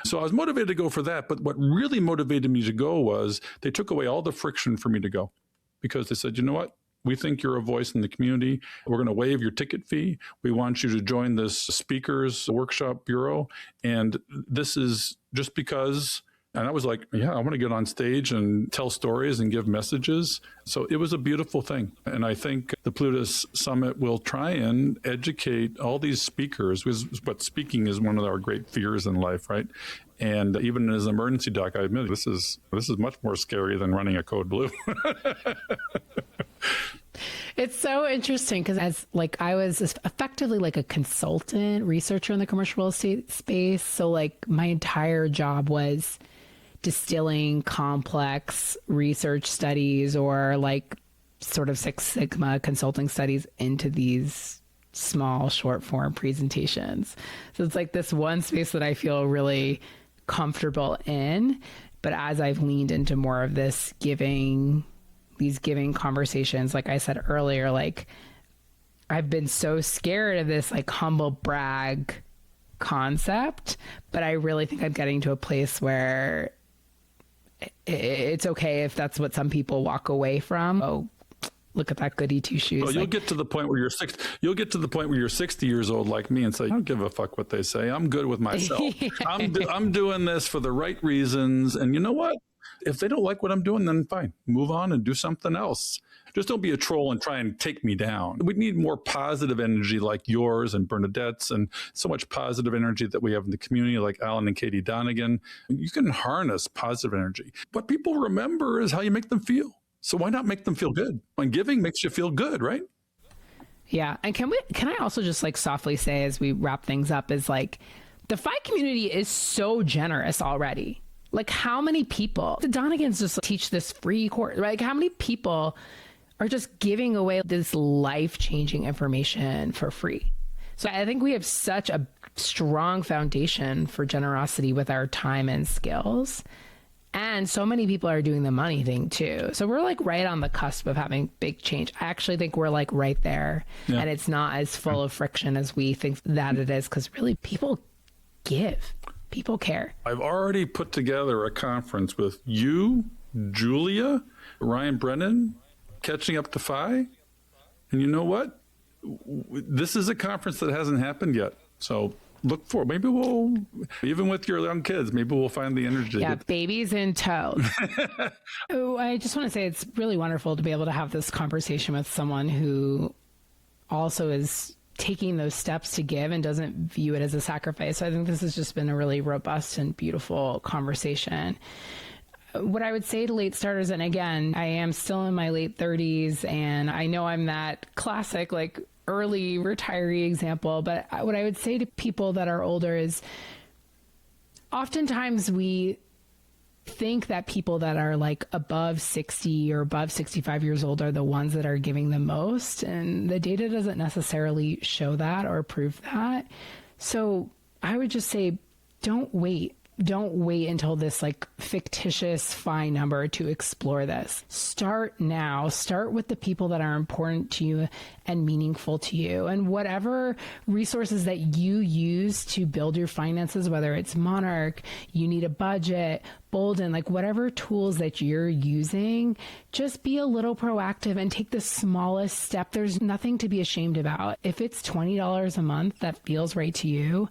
So I was motivated to go for that. But what really motivated me to go was they took away all the friction for me to go, because they said, you know what? We think you're a voice in the community. We're going to waive your ticket fee. We want you to join this speakers workshop bureau. And this is just because. And I was like, yeah, I want to get on stage and tell stories and give messages. So it was a beautiful thing. And I think the Plutus Summit will try and educate all these speakers, but speaking is one of our great fears in life, right? And even as an emergency doc, I admit this is much more scary than running a code blue. It's so interesting because I was effectively like a consultant researcher in the commercial real estate space. So like my entire job was distilling complex research studies or like sort of Six Sigma consulting studies into these small short form presentations. So it's like this one space that I feel really comfortable in. But as I've leaned into more of these giving conversations, like I said earlier, like I've been so scared of this like humble brag concept, but I really think I'm getting to a place where it's okay if that's what some people walk away from. Oh, look at that goody two shoes. Well, you'll get to the point where you're 60. You'll get to the point where you're 60 years old like me and say, I don't give a fuck what they say. I'm good with myself. I'm doing this for the right reasons. And you know what? If they don't like what I'm doing, then fine. Move on and do something else. Just don't be a troll and try and take me down. We need more positive energy like yours and Bernadette's, and so much positive energy that we have in the community like Alan and Katie Donegan. You can harness positive energy. What people remember is how you make them feel. So why not make them feel good? When giving makes you feel good, right? Yeah. And can I also just like softly say as we wrap things up is like the Fi community is so generous already. Like how many people, the Donegans just teach this free course, right? Like how many people are just giving away this life-changing information for free? So I think we have such a strong foundation for generosity with our time and skills. And so many people are doing the money thing too. So we're like right on the cusp of having big change. I actually think we're like right there. Yeah. And it's not as full of friction as we think that it is, because really people give. People care. I've already put together a conference with you, Julia, Ryan Brennan, Catching Up to Fi. And you know what? This is a conference that hasn't happened yet. So look for it. Maybe we'll, even with your young kids, maybe we'll find the energy. Yeah, babies in tow. Oh, I just want to say it's really wonderful to be able to have this conversation with someone who also is taking those steps to give and doesn't view it as a sacrifice. So I think this has just been a really robust and beautiful conversation. What I would say to late starters, and again, I am still in my late 30s, and I know I'm that classic, like early retiree example, but what I would say to people that are older is oftentimes we think that people that are like above 60 or above 65 years old are the ones that are giving the most. And the data doesn't necessarily show that or prove that. So I would just say, don't wait. Don't wait until this like fictitious Fi number to explore this. Start now. Start with the people that are important to you and meaningful to you. And whatever resources that you use to build your finances, whether it's Monarch, you need a budget, Bolden, like whatever tools that you're using, just be a little proactive and take the smallest step. There's nothing to be ashamed about. If it's $20 a month that feels right to you,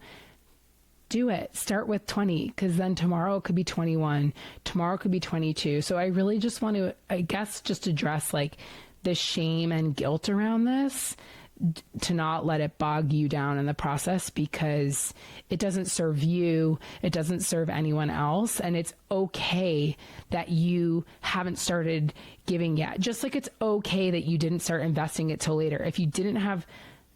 do it. Start with 20, because then tomorrow it could be 21. Tomorrow could be 22. So I really just want to, I guess, just address like the shame and guilt around this. to not let it bog you down in the process, because it doesn't serve you. It doesn't serve anyone else. And it's okay that you haven't started giving yet. Just like it's okay that you didn't start investing it till later. If you didn't have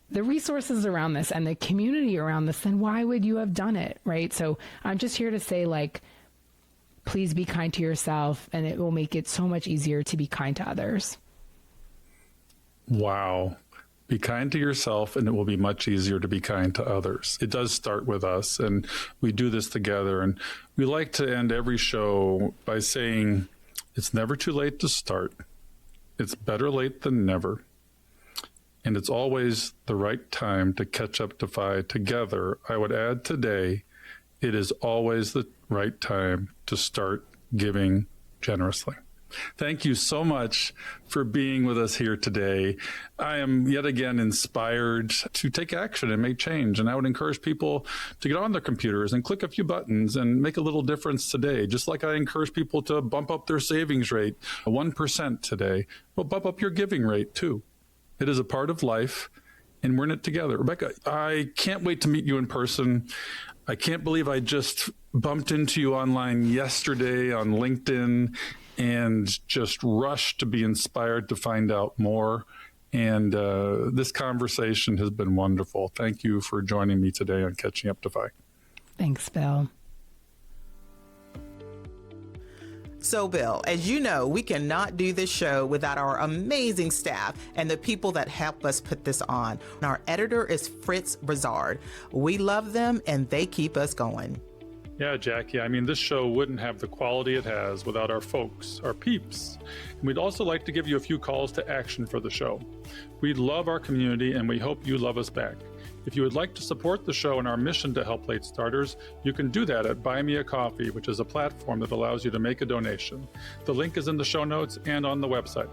the resources around this and the community around this, then why would you have done it? Right. So I'm just here to say, like, please be kind to yourself, and it will make it so much easier to be kind to others. Wow. Be kind to yourself, and it will be much easier to be kind to others. It does start with us, and we do this together. And we like to end every show by saying, it's never too late to start. It's better late than never. And it's always the right time to catch up to FI together. I would add today, it is always the right time to start giving generously. Thank you so much for being with us here today. I am yet again inspired to take action and make change. And I would encourage people to get on their computers and click a few buttons and make a little difference today. Just like I encourage people to bump up their savings rate 1% today. Well, bump up your giving rate too. It is a part of life, and we're in it together. Rebecca, I can't wait to meet you in person. I can't believe I just bumped into you online yesterday on LinkedIn and just rushed to be inspired to find out more. And this conversation has been wonderful. Thank you for joining me today on Catching Up to FI. Thanks, Bill. So, Bill, as you know, we cannot do this show without our amazing staff and the people that help us put this on. Our editor is Fritz Brazard. We love them, and they keep us going. Yeah, Jackie, I mean, this show wouldn't have the quality it has without our folks, our peeps. And we'd also like to give you a few calls to action for the show. We love our community, and we hope you love us back. If you would like to support the show and our mission to help late starters, you can do that at Buy Me a Coffee, which is a platform that allows you to make a donation. The link is in the show notes and on the website.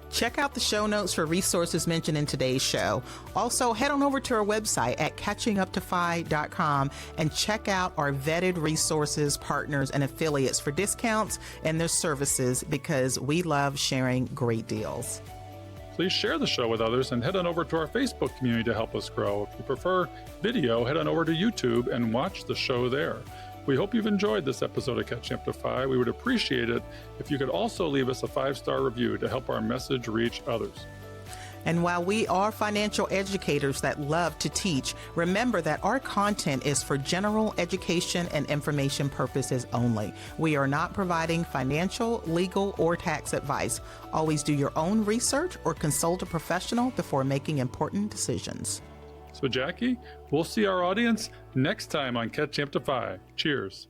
Check out the show notes for resources mentioned in today's show. Also, head on over to our website at catchinguptofi.com and check out our vetted resources, partners, and affiliates for discounts and their services, because we love sharing great deals. Please share the show with others and head on over to our Facebook community to help us grow. If you prefer video, head on over to YouTube and watch the show there. We hope you've enjoyed this episode of Catching Up to FI. We would appreciate it if you could also leave us a 5-star review to help our message reach others. And while we are financial educators that love to teach, remember that our content is for general education and information purposes only. We are not providing financial, legal, or tax advice. Always do your own research or consult a professional before making important decisions. So, Jackie, we'll see our audience next time on Catching Up to FI. Cheers.